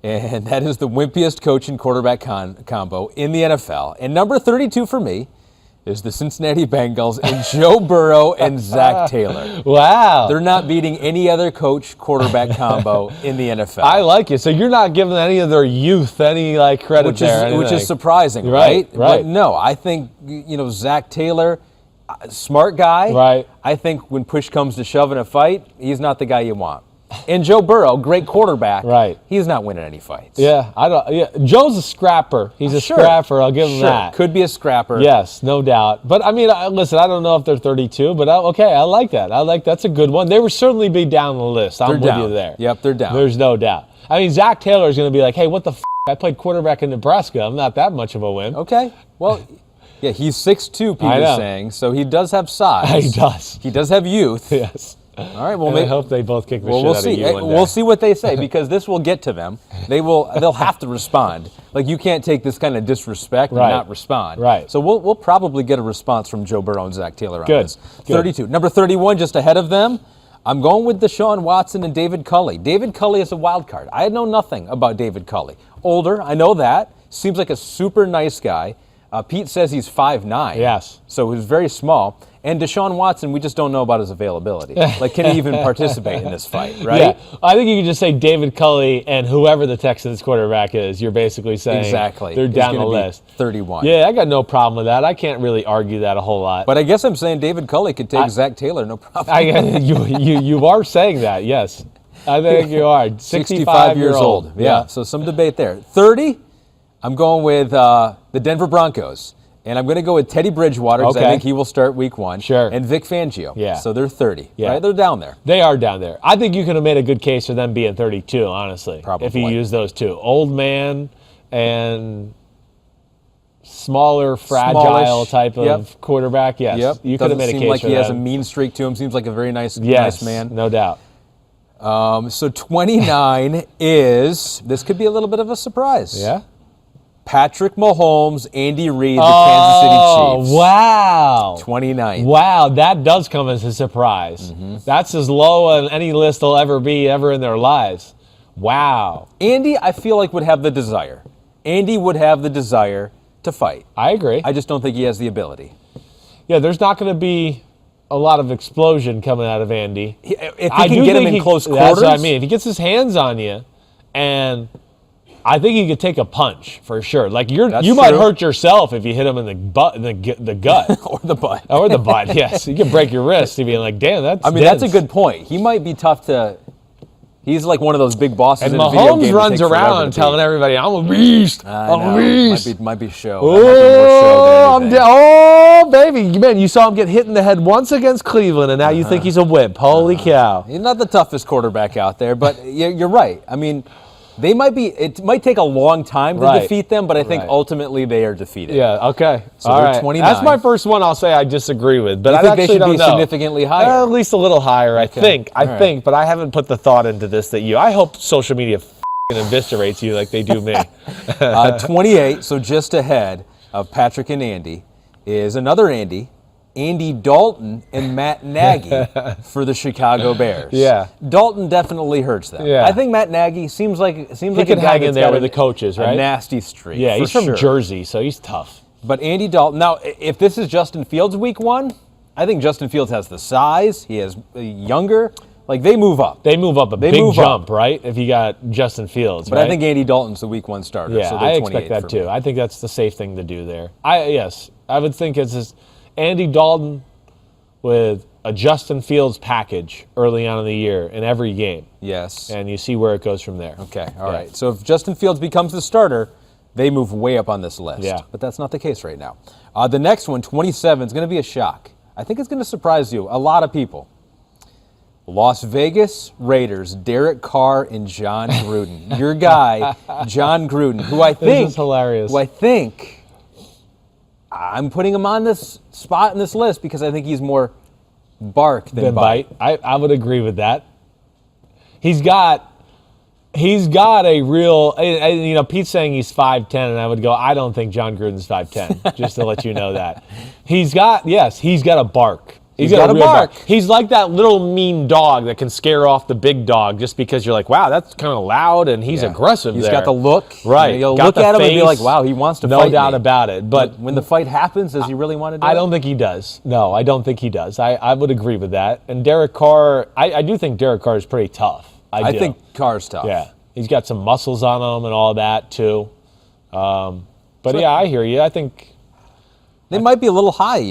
And that is the wimpiest coach and quarterback combo in the NFL. And number 32 for me is the Cincinnati Bengals and Joe Burrow and Zach Taylor. Wow. They're not beating any other coach-quarterback combo in the NFL. I like it. So you're not giving any of their youth any credit which is surprising, right? But no, I think, Zach Taylor, smart guy. Right. I think when push comes to shove in a fight, he's not the guy you want. And Joe Burrow, great quarterback. Right. He's not winning any fights. Yeah, Joe's a scrapper. He's a scrapper. I'll give him that. Could be a scrapper. Yes, no doubt. But I mean, listen, I don't know if they're 32, but I like that. That's a good one. They would certainly be down the list. I'm with you there. Yep, they're down. There's no doubt. I mean, Zach Taylor is going to be like, hey, what the f***? I played quarterback in Nebraska. I'm not that much of a win. Okay. Well, yeah, he's 6'2", Peter's saying, so he does have size. He does. He does have youth. Yes. All right. Well, I hope they both kick the shit we'll out see. of you one day. We'll see what they say because this will get to them. They'll have to respond. Like you can't take this kind of disrespect and not respond. Right. So we'll probably get a response from Joe Burrow and Zach Taylor on this. 32. Number 31, just ahead of them. I'm going with Deshaun Watson and David Culley. David Culley is a wild card. I know nothing about David Culley. Older, I know that. Seems like a super nice guy. Pete says he's 5'9". Yes. So he's very small. And Deshaun Watson, we just don't know about his availability. Like, can he even participate in this fight, right? Yeah. I think you can just say David Culley and whoever the Texans quarterback is. You're basically saying they're down the list. 31. Yeah, I got no problem with that. I can't really argue that a whole lot. But I guess I'm saying David Culley could take Zach Taylor, no problem. You are saying that, yes. I think you are. 65 years old. Yeah, so some debate there. 30, I'm going with the Denver Broncos. And I'm going to go with Teddy Bridgewater because I think he will start week 1. Sure. And Vic Fangio. Yeah. So they're 30. Yeah. Right? They're down there. They are down there. I think you could have made a good case for them being 32, honestly. Probably. If you use those two. Old man and smaller, fragile type of quarterback. Yes. Yep. You could have made a case for seem like he has a them. mean streak to him. Seems like a very nice man. No doubt. So 29 is, this could be a little bit of a surprise. Yeah. Patrick Mahomes, Andy Reid, the Kansas City Chiefs. Wow. 29. Wow, that does come as a surprise. That's as low on any list they'll ever be in their lives. Wow. Andy, I feel like would have the desire. Andy would have the desire to fight. I agree. I just don't think he has the ability. Yeah, there's not going to be a lot of explosion coming out of Andy. If he can get him in close quarters. That's what I mean. If he gets his hands on you, and I think he could take a punch for sure. Like you might hurt yourself if you hit him in the butt, the gut, or the butt, or the butt. Yes, you can break your wrist. Being like, damn, that's. I mean, dense. that's a good point. He might be tough to. He's like one of those big bosses. And in a video game Mahomes runs around telling everybody, "I'm a beast. I'm a beast." Might be show. Oh, oh, baby, man! You saw him get hit in the head once against Cleveland, and now you think he's a whip. Holy cow! He's not the toughest quarterback out there, but you're right. I mean. It might take a long time to defeat them, but I think ultimately they are defeated. Yeah, okay. So all they're right. 29. That's my first one I'll say I disagree with. But I think actually they should don't be know. significantly higher. At least a little higher, I think. I think, but I haven't put the thought into this that you. I hope social media eviscerates you like they do me. 28, so just ahead of Patrick and Andy, is another Andy Dalton and Matt Nagy for the Chicago Bears. Yeah. Dalton definitely hurts them. Yeah. I think Matt Nagy seems like he a can guy hang in that's there got with the coaches, right? A nasty streak. Yeah, he's from Jersey, so he's tough. But Andy Dalton, now if this is Justin Fields week 1, I think Justin Fields has the size, he is younger. Like, they move up. They move up a big jump, right? If you got Justin Fields, but I think Andy Dalton's the week 1 starter. Yeah, so I expect that too. I think that's the safe thing to do there. I would think it's just Andy Dalton with a Justin Fields package early on in the year in every game. Yes. And you see where it goes from there. Okay, all right. So if Justin Fields becomes the starter, they move way up on this list. Yeah. But that's not the case right now. The next one, 27, is going to be a shock. I think it's going to surprise you, a lot of people. Las Vegas Raiders, Derek Carr and John Gruden. Your guy, John Gruden, who I think this is hilarious. Who I think I'm putting him on this spot in this list because I think he's more bark than bite. I would agree with that. He's got a real, Pete's saying he's 5'10", and I would go, I don't think John Gruden's 5'10", just to let you know that. He's got a bark. He's got a real bark. He's like that little mean dog that can scare off the big dog just because you're like, wow, that's kind of loud, and he's aggressive. He's got the look. Right. You'll look at him and be like, wow, he wants to fight No doubt about it. But when the fight happens, does he really want to do it? I don't think he does. No, I don't think he does. I would agree with that. And Derek Carr, I do think Derek Carr is pretty tough. I think Carr's tough. Yeah. He's got some muscles on him and all that, too. I hear you. I think they might be a little high,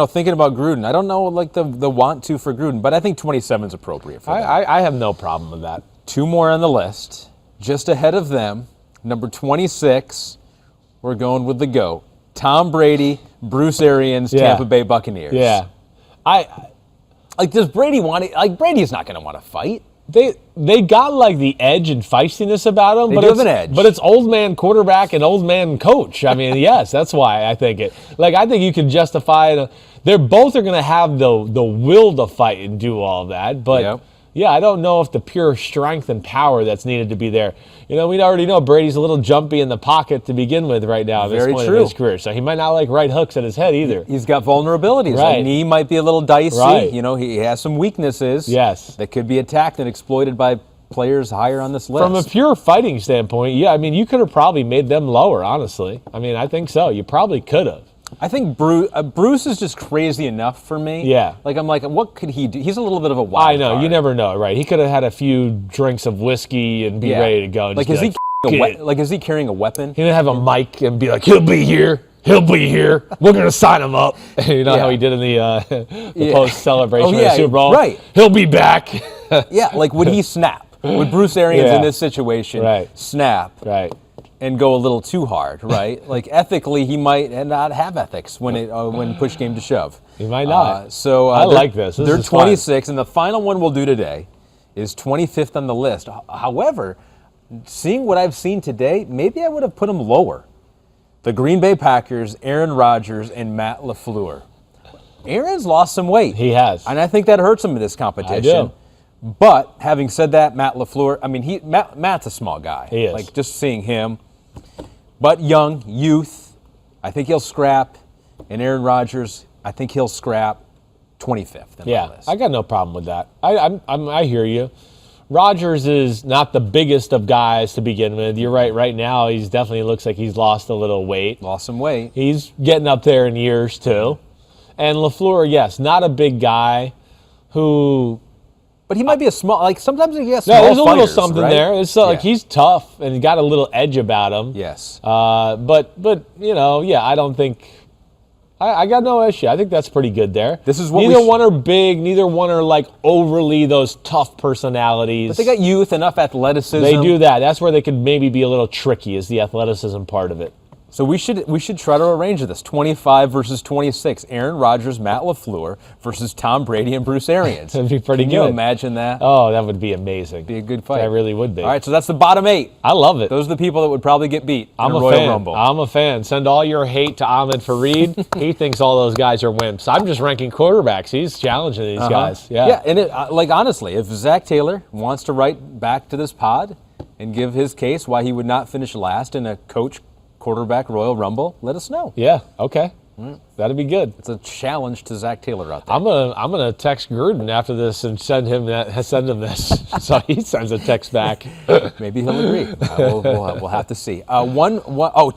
thinking about Gruden. I don't know, the want to for Gruden, but I think 27 is appropriate for that. I have no problem with that. 2 more on the list. Just ahead of them, number 26, we're going with the GOAT. Tom Brady, Bruce Arians, Tampa Bay Buccaneers. Yeah. Does Brady want it? Brady's not going to want to fight. they got like the edge and feistiness about them, They have an edge. But it's old man quarterback and old man coach. I mean, yes, that's why I think it. Like I think you can justify it. They're both are going to have the will to fight and do all of that, but. Yep. Yeah, I don't know if the pure strength and power that's needed to be there. We already know Brady's a little jumpy in the pocket to begin with right now at this point in his career. So he might not like right hooks at his head either. He's got vulnerabilities. Right. His knee might be a little dicey. Right. He has some weaknesses. Yes. That could be attacked and exploited by players higher on this list. From a pure fighting standpoint, yeah, I mean, you could have probably made them lower, honestly. I mean, I think so. You probably could have. I think Bruce is just crazy enough for me. Yeah. Like, I'm like, what could he do? He's a little bit of a wild I know. card. You never know, right? He could have had a few drinks of whiskey and be ready to go. And Like, just is he carrying a weapon? He didn't have a mic and be like, he'll be here. He'll be here. We're going to sign him up. How he did in the post-celebration of the Super Bowl? Right. He'll be back. Yeah, like, would he snap? Would Bruce Arians in this situation snap? Right. And go a little too hard, right? Like ethically, he might not have ethics when push came to shove. He might not. I like this. They're 26, and the final one we'll do today is 25th on the list. However, seeing what I've seen today, maybe I would have put him lower. The Green Bay Packers, Aaron Rodgers, and Matt LaFleur. Aaron's lost some weight. He has. And I think that hurts him in this competition. I do. But having said that, Matt LaFleur, I mean, Matt's a small guy. He is. Like, just seeing him. But youth, I think he'll scrap. And Aaron Rodgers, I think he'll scrap 25th in my list. I got no problem with that. I hear you. Rodgers is not the biggest of guys to begin with. You're right. Right now, he's definitely looks like he's lost a little weight. Lost some weight. He's getting up there in years, too. And LaFleur, yes, not a big guy who... But he might be a small, like sometimes he gets small there's a little fighters, something right? there. It's like he's tough and he got a little edge about him. Yes. But I don't think I got no issue. I think that's pretty good there. This is what neither one are big, neither one are like overly those tough personalities. But they got youth, enough athleticism. They do that. That's where they could maybe be a little tricky is the athleticism part of it. So we should try to arrange this. 25 versus 26. Aaron Rodgers, Matt LaFleur versus Tom Brady and Bruce Arians. That'd be pretty good. Can you imagine that? Oh, that would be amazing. Be a good fight. That really would be. All right, so that's the bottom 8. I love it. Those are the people that would probably get beat in a Royal fan. Rumble. I'm a fan. Send all your hate to Ahmed Fareed. He thinks all those guys are wimps. I'm just ranking quarterbacks. He's challenging these guys. Yeah. Yeah, and honestly, if Zach Taylor wants to write back to this pod and give his case why he would not finish last in a quarterback Royal Rumble, let us know. Yeah, okay. That'd be good. It's a challenge to Zach Taylor out there. I'm gonna text Gruden after this and send him this. So he sends a text back. Maybe he'll agree. We'll have to see.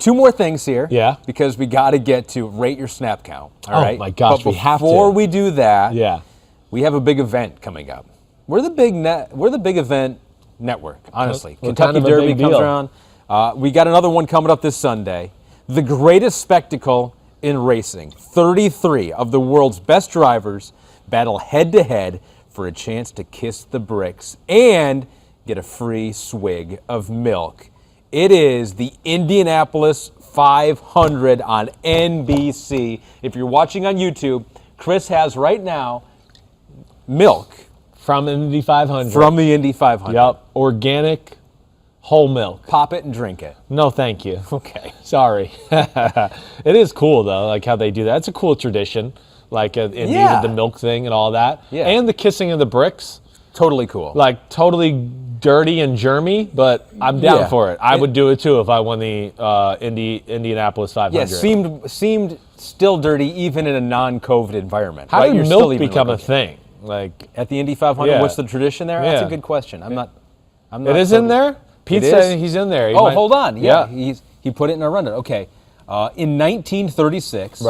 Two more things here. Yeah. Because we got to get to rate your snap count. All right. My gosh, but we have to. Before we do that, we have a big event coming up. We're the big event network. Honestly, Kentucky Derby comes around. We got another one coming up this Sunday. The greatest spectacle in racing. 33 of the world's best drivers battle head-to-head for a chance to kiss the bricks and get a free swig of milk. It is the Indianapolis 500 on NBC. If you're watching on YouTube, Chris has right now milk. From Indy 500. From the Indy 500. Yep. Organic whole milk. Pop it and drink it. No, thank you. Okay. Sorry. It is cool, though, like how they do that. It's a cool tradition, like even the milk thing and all that. Yeah. And the kissing of the bricks. Totally cool. Like, totally dirty and germy, but I'm down for it. I would do it, too, if I won the Indianapolis 500. Yeah, seemed still dirty even in a non-COVID environment. How right? did milk become a thing? Like at the Indy 500, what's the tradition there? That's a good question. I'm not. It is in there? Pete said he's in there. Hold on. Yeah. He put it in a rundown. Okay. In 1936,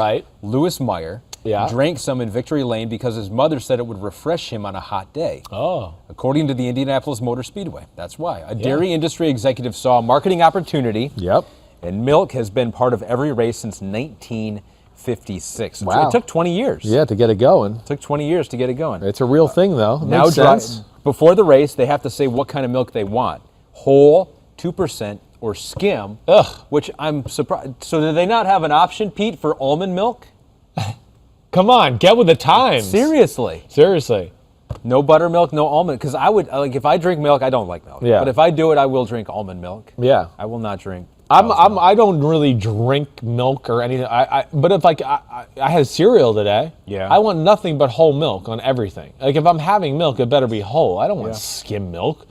Louis Meyer drank some in Victory Lane because his mother said it would refresh him on a hot day. Oh. According to the Indianapolis Motor Speedway. That's why. A dairy industry executive saw a marketing opportunity. Yep. And milk has been part of every race since 1956. Wow. It took 20 years. Yeah, to get it going. It took 20 years to get it going. It's a real thing, though. Now, before the race, they have to say what kind of milk they want. Whole, 2%, or skim. Which I'm surprised. So do they not have an option, Pete, for almond milk? Come on, get with the times. Seriously. No buttermilk, no almond. Because I would if I drink milk, I don't like milk. Yeah. But if I do it, I will drink almond milk. Yeah. I will not drink. I don't really drink milk or anything. But if I had cereal today, I want nothing but whole milk on everything. Like if I'm having milk, it better be whole. I don't want skim milk.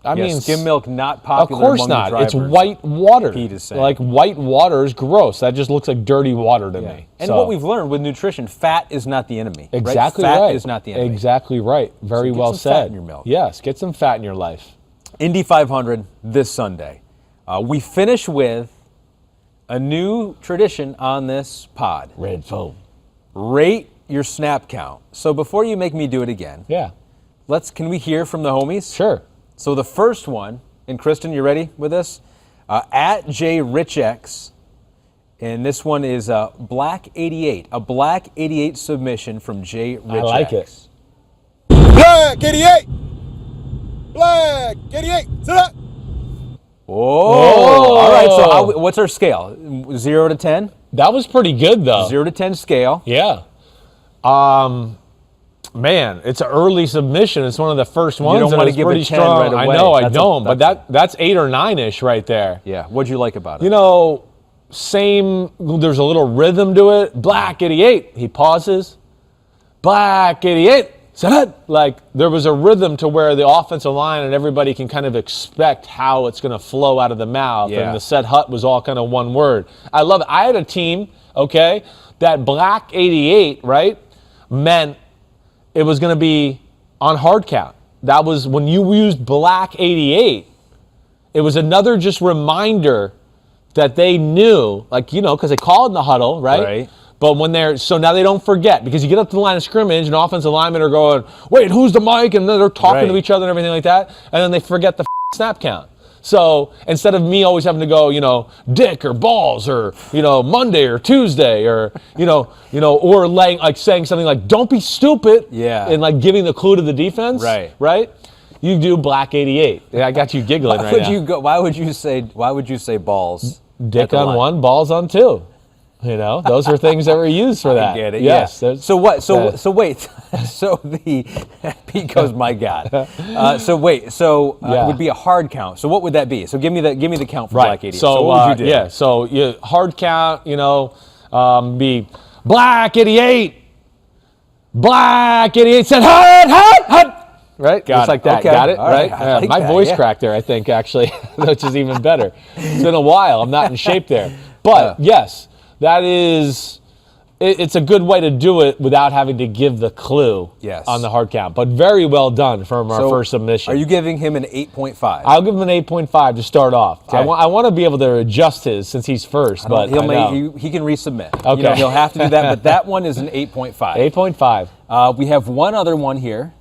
I mean, skim milk not popular. Of course among not. The drivers, it's white water. Pete is saying. Like white water is gross. That just looks like dirty water to me. And what we've learned with nutrition, fat is not the enemy. Exactly right. right. Fat is not the enemy. Exactly right. Very well said. Fat in your milk. Yes, get some fat in your life. Indy 500 this Sunday. We finish with a new tradition on this pod. Red phone. Rate your snap count. So before you make me do it again, can we hear from the homies? Sure. So the first one, and Kristen, you ready with this? At JRichX, and this one is Black 88, a Black 88 submission from JRichX. I like it. Black 88! Black 88! Sit up! Oh, all right. So what's our scale? 0 to 10? That was pretty good, though. 0 to 10 scale. Yeah. Man, it's an early submission. It's one of the first ones. You don't want to give pretty it 10 strong. right away. I know, I don't. But that's 8 or 9-ish right there. Yeah. What'd you like about it? You know, there's a little rhythm to it. Black 88. He pauses. Black 88. Like there was a rhythm to where the offensive line and everybody can kind of expect how it's going to flow out of the mouth. Yeah. And the said hut was all kind of one word. I love it. I had a team, that Black 88, right, meant it was going to be on hard count. That was when you used Black 88, it was another just reminder that they knew, because they call it in the huddle, right? But when now they don't forget, because you get up to the line of scrimmage and offensive linemen are going, wait, who's the mic? And then they're talking to each other and everything like that. And then they forget the snap count. So instead of me always having to go, dick or balls or, Monday or Tuesday or, or saying something like, don't be stupid. Yeah. And giving the clue to the defense. Right. You do Black 88. Yeah, I got you giggling right now. Why would you say balls? Dick on one, balls on two. Those are things that were used for that. I get it. Yes. Yeah. So what? So wait. So Pete goes, my God. It would be a hard count. So what would that be? So give me the count for Black 88. So what would you do? Yeah. So hard count. Be Black 88. Black 88 said hut. Right. Just like that. Okay. Got it. All right. like my that, voice cracked there. I think actually, which is even better. It's been a while. I'm not in shape there. But yes. That is, it's a good way to do it without having to give the clue on the hard count. But very well done from our first submission. Are you giving him an 8.5? I'll give him an 8.5 to start off. Okay. I want to be able to adjust his since he's first. But he can resubmit. Okay. He'll have to do that, but that one is an 8.5. 8.5. We have one other one here,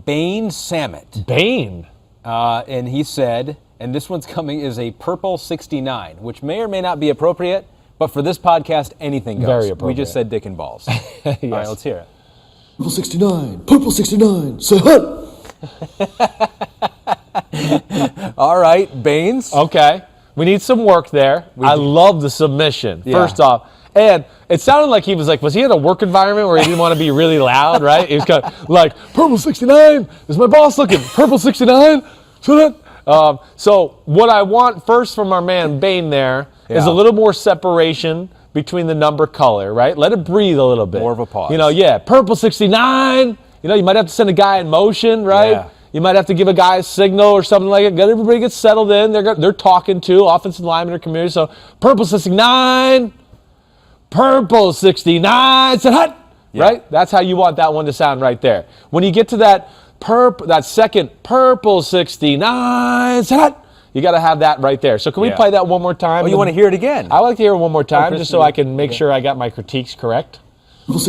Bane Samet. Bane. And he said, and this one's coming is a purple 69, which may or may not be appropriate. But for this podcast, anything goes. Very appropriate. We just said dick and balls. Yes. All right, let's hear it. Purple 69, say hut! All right, Baines. Okay. We need some work there. I love the submission, first off. And it sounded like he was he in a work environment where he didn't want to be really loud, right? He was kind of like, purple 69, is my boss looking? Purple 69? So what I want first from our man Bane there is a little more separation between the number color, right? Let it breathe a little bit. More of a pause. Purple 69. You might have to send a guy in motion, right? Yeah. You might have to give a guy a signal or something like that. Everybody gets settled in. They're talking to offensive linemen or community. So purple 69. Purple 69. Said hut. Right? That's how you want that one to sound right there. When you get to that second purple 69. Said hut. You got to have that right there. So can we play that one more time? Oh, you want to hear it again? I like to hear it one more time just so I can make sure I got my critiques correct. Purple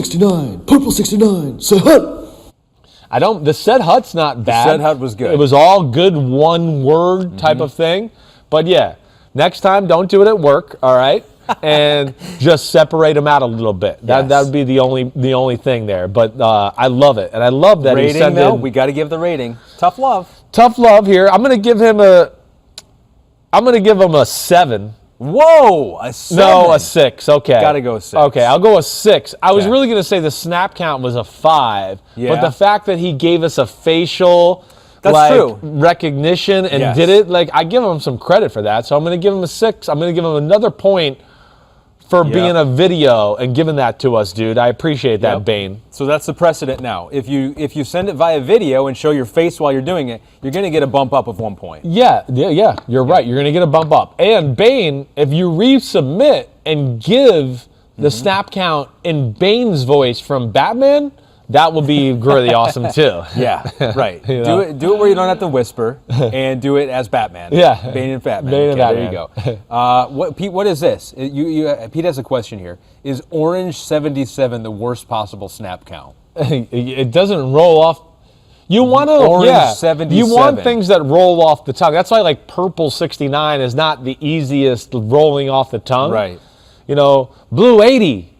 69, say hut! The said hut's not bad. The said hut was good. It was all good one word type of thing. But next time don't do it at work, all right? And just separate them out a little bit. That would be the only thing there. But I love it. And I love that rating, he sent in. We got to give the rating. Tough love. Tough love here. I'm going to give him a 7. Whoa, a 7. No, a 6. Okay. Gotta go 6. Okay, I'll go a 6. I was Okay. really going to say the snap count was a 5, Yeah. but the fact that he gave us a facial That's true. recognition and Yes. did it, I give him some credit for that. So I'm going to give him a 6. I'm going to give him another point for being a video and giving that to us, dude. I appreciate that, Yep. Bane. So that's the precedent now. If you send it via video and show your face while you're doing it, you're going to get a bump up of 1 point. Yeah, you're right. You're going to get a bump up. And Bane, if you resubmit and give the snap count in Bane's voice from Batman, that will be really awesome too. Yeah, right. You know? Do it where you don't have to whisper, and do it as Batman. Yeah. Bane and Batman. Bane and Okay, there you Batman. go. Pete? What is this? Pete has a question here. Is Orange 77 the worst possible snap count? It doesn't roll off. You want to, Orange 77. You want things that roll off the tongue. That's why Purple 69 is not the easiest rolling off the tongue. Right. You know, Blue 80.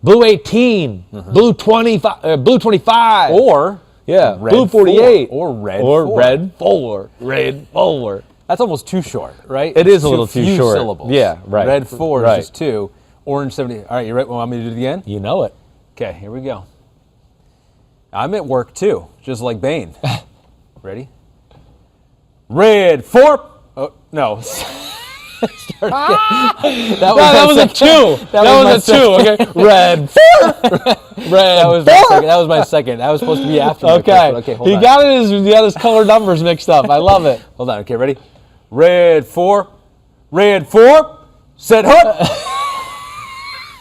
Blue 18, Blue 25, Blue 25, Or Red Blue 4, 48, or Red or 4. Red 4, Red 4. That's almost too short, right? It is It's a little too few short. syllables. Yeah, right. Red 4 Right. is just 2. Orange 70. All right, you ready? Want me to do it again? You know it. Okay, here we go. I'm at work too, just like Bane. Ready? Red 4. Oh no. That was a 2. That was a 2. Okay. Red 4. Red 4. That was my second. That was supposed to be after. My Okay. first one. Okay, hold He on. got his color numbers mixed up. I love it. Hold on. Okay, ready? Red 4. Red 4. Set hook.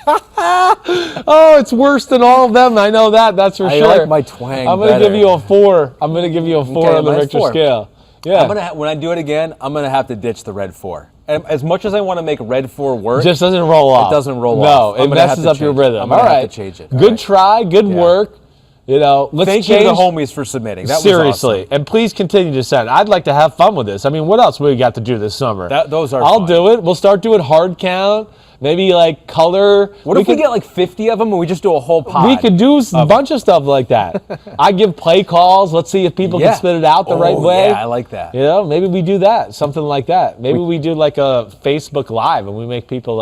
Oh, it's worse than all of them. I know that. That's for I sure. like my twang I'm going to give better. you a 4. I'm going to give you a 4 Okay, on the mine's Richter 4. scale. Yeah. When I do it again, I'm gonna have to ditch the Red 4. And as much as I want to make Red 4 work, Just doesn't roll off. It doesn't roll no, off. No, it messes up your rhythm. I'm gonna all right. have to change it. All Good right. try. Good work. You know, let's Thank change. you to the homies for submitting. That was Seriously, awesome. and please continue to send. I'd like to have fun with this. I mean, what else we got to do this summer? Those are I'll fun. do it. We'll start doing hard count. Maybe color. What if we get 50 of them and we just do a whole pod? We could do a bunch of stuff like that. I give play calls. Let's see if people can spit it out the right way. Yeah, I like that. You know, maybe we do that. Something like that. Maybe we do a Facebook Live and we make people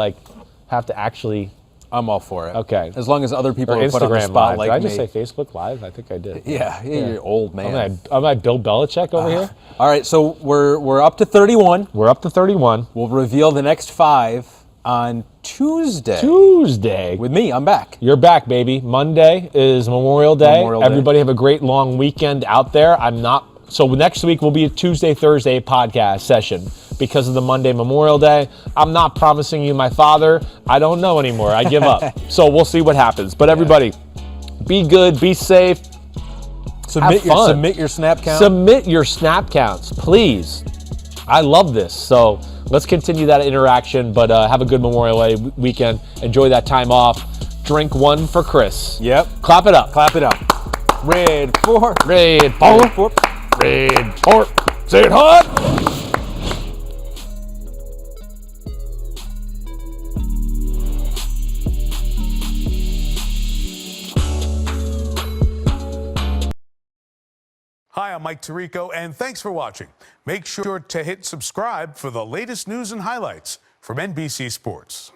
have to actually. I'm all for it. Okay. As long as other people Or are put on the Instagram spot Live. like Did I me. just say Facebook Live? I think I did. Yeah, you're old, man. Am I Bill Belichick over here? All right, so we're up to 31. We're up to 31. We'll reveal the next 5 on Tuesday. Tuesday. With me, I'm back. You're back, baby. Monday is Memorial Day. Everybody have a great long weekend out there. I'm not. So next week will be a Tuesday, Thursday podcast session because of the Monday Memorial Day. I'm not promising you my father. I don't know anymore. I give up. So we'll see what happens. But everybody, be good, be safe. Submit have fun. Submit your snap count. Submit your snap counts, please. I love this. So let's continue that interaction. But have a good Memorial Day weekend. Enjoy that time off. Drink one for Chris. Yep. Clap it up. Clap it up. Red 4. Red 4. Red 4. Red 4. Say it hot. Hi, I'm Mike Tirico, and thanks for watching. Make sure to hit subscribe for the latest news and highlights from NBC Sports.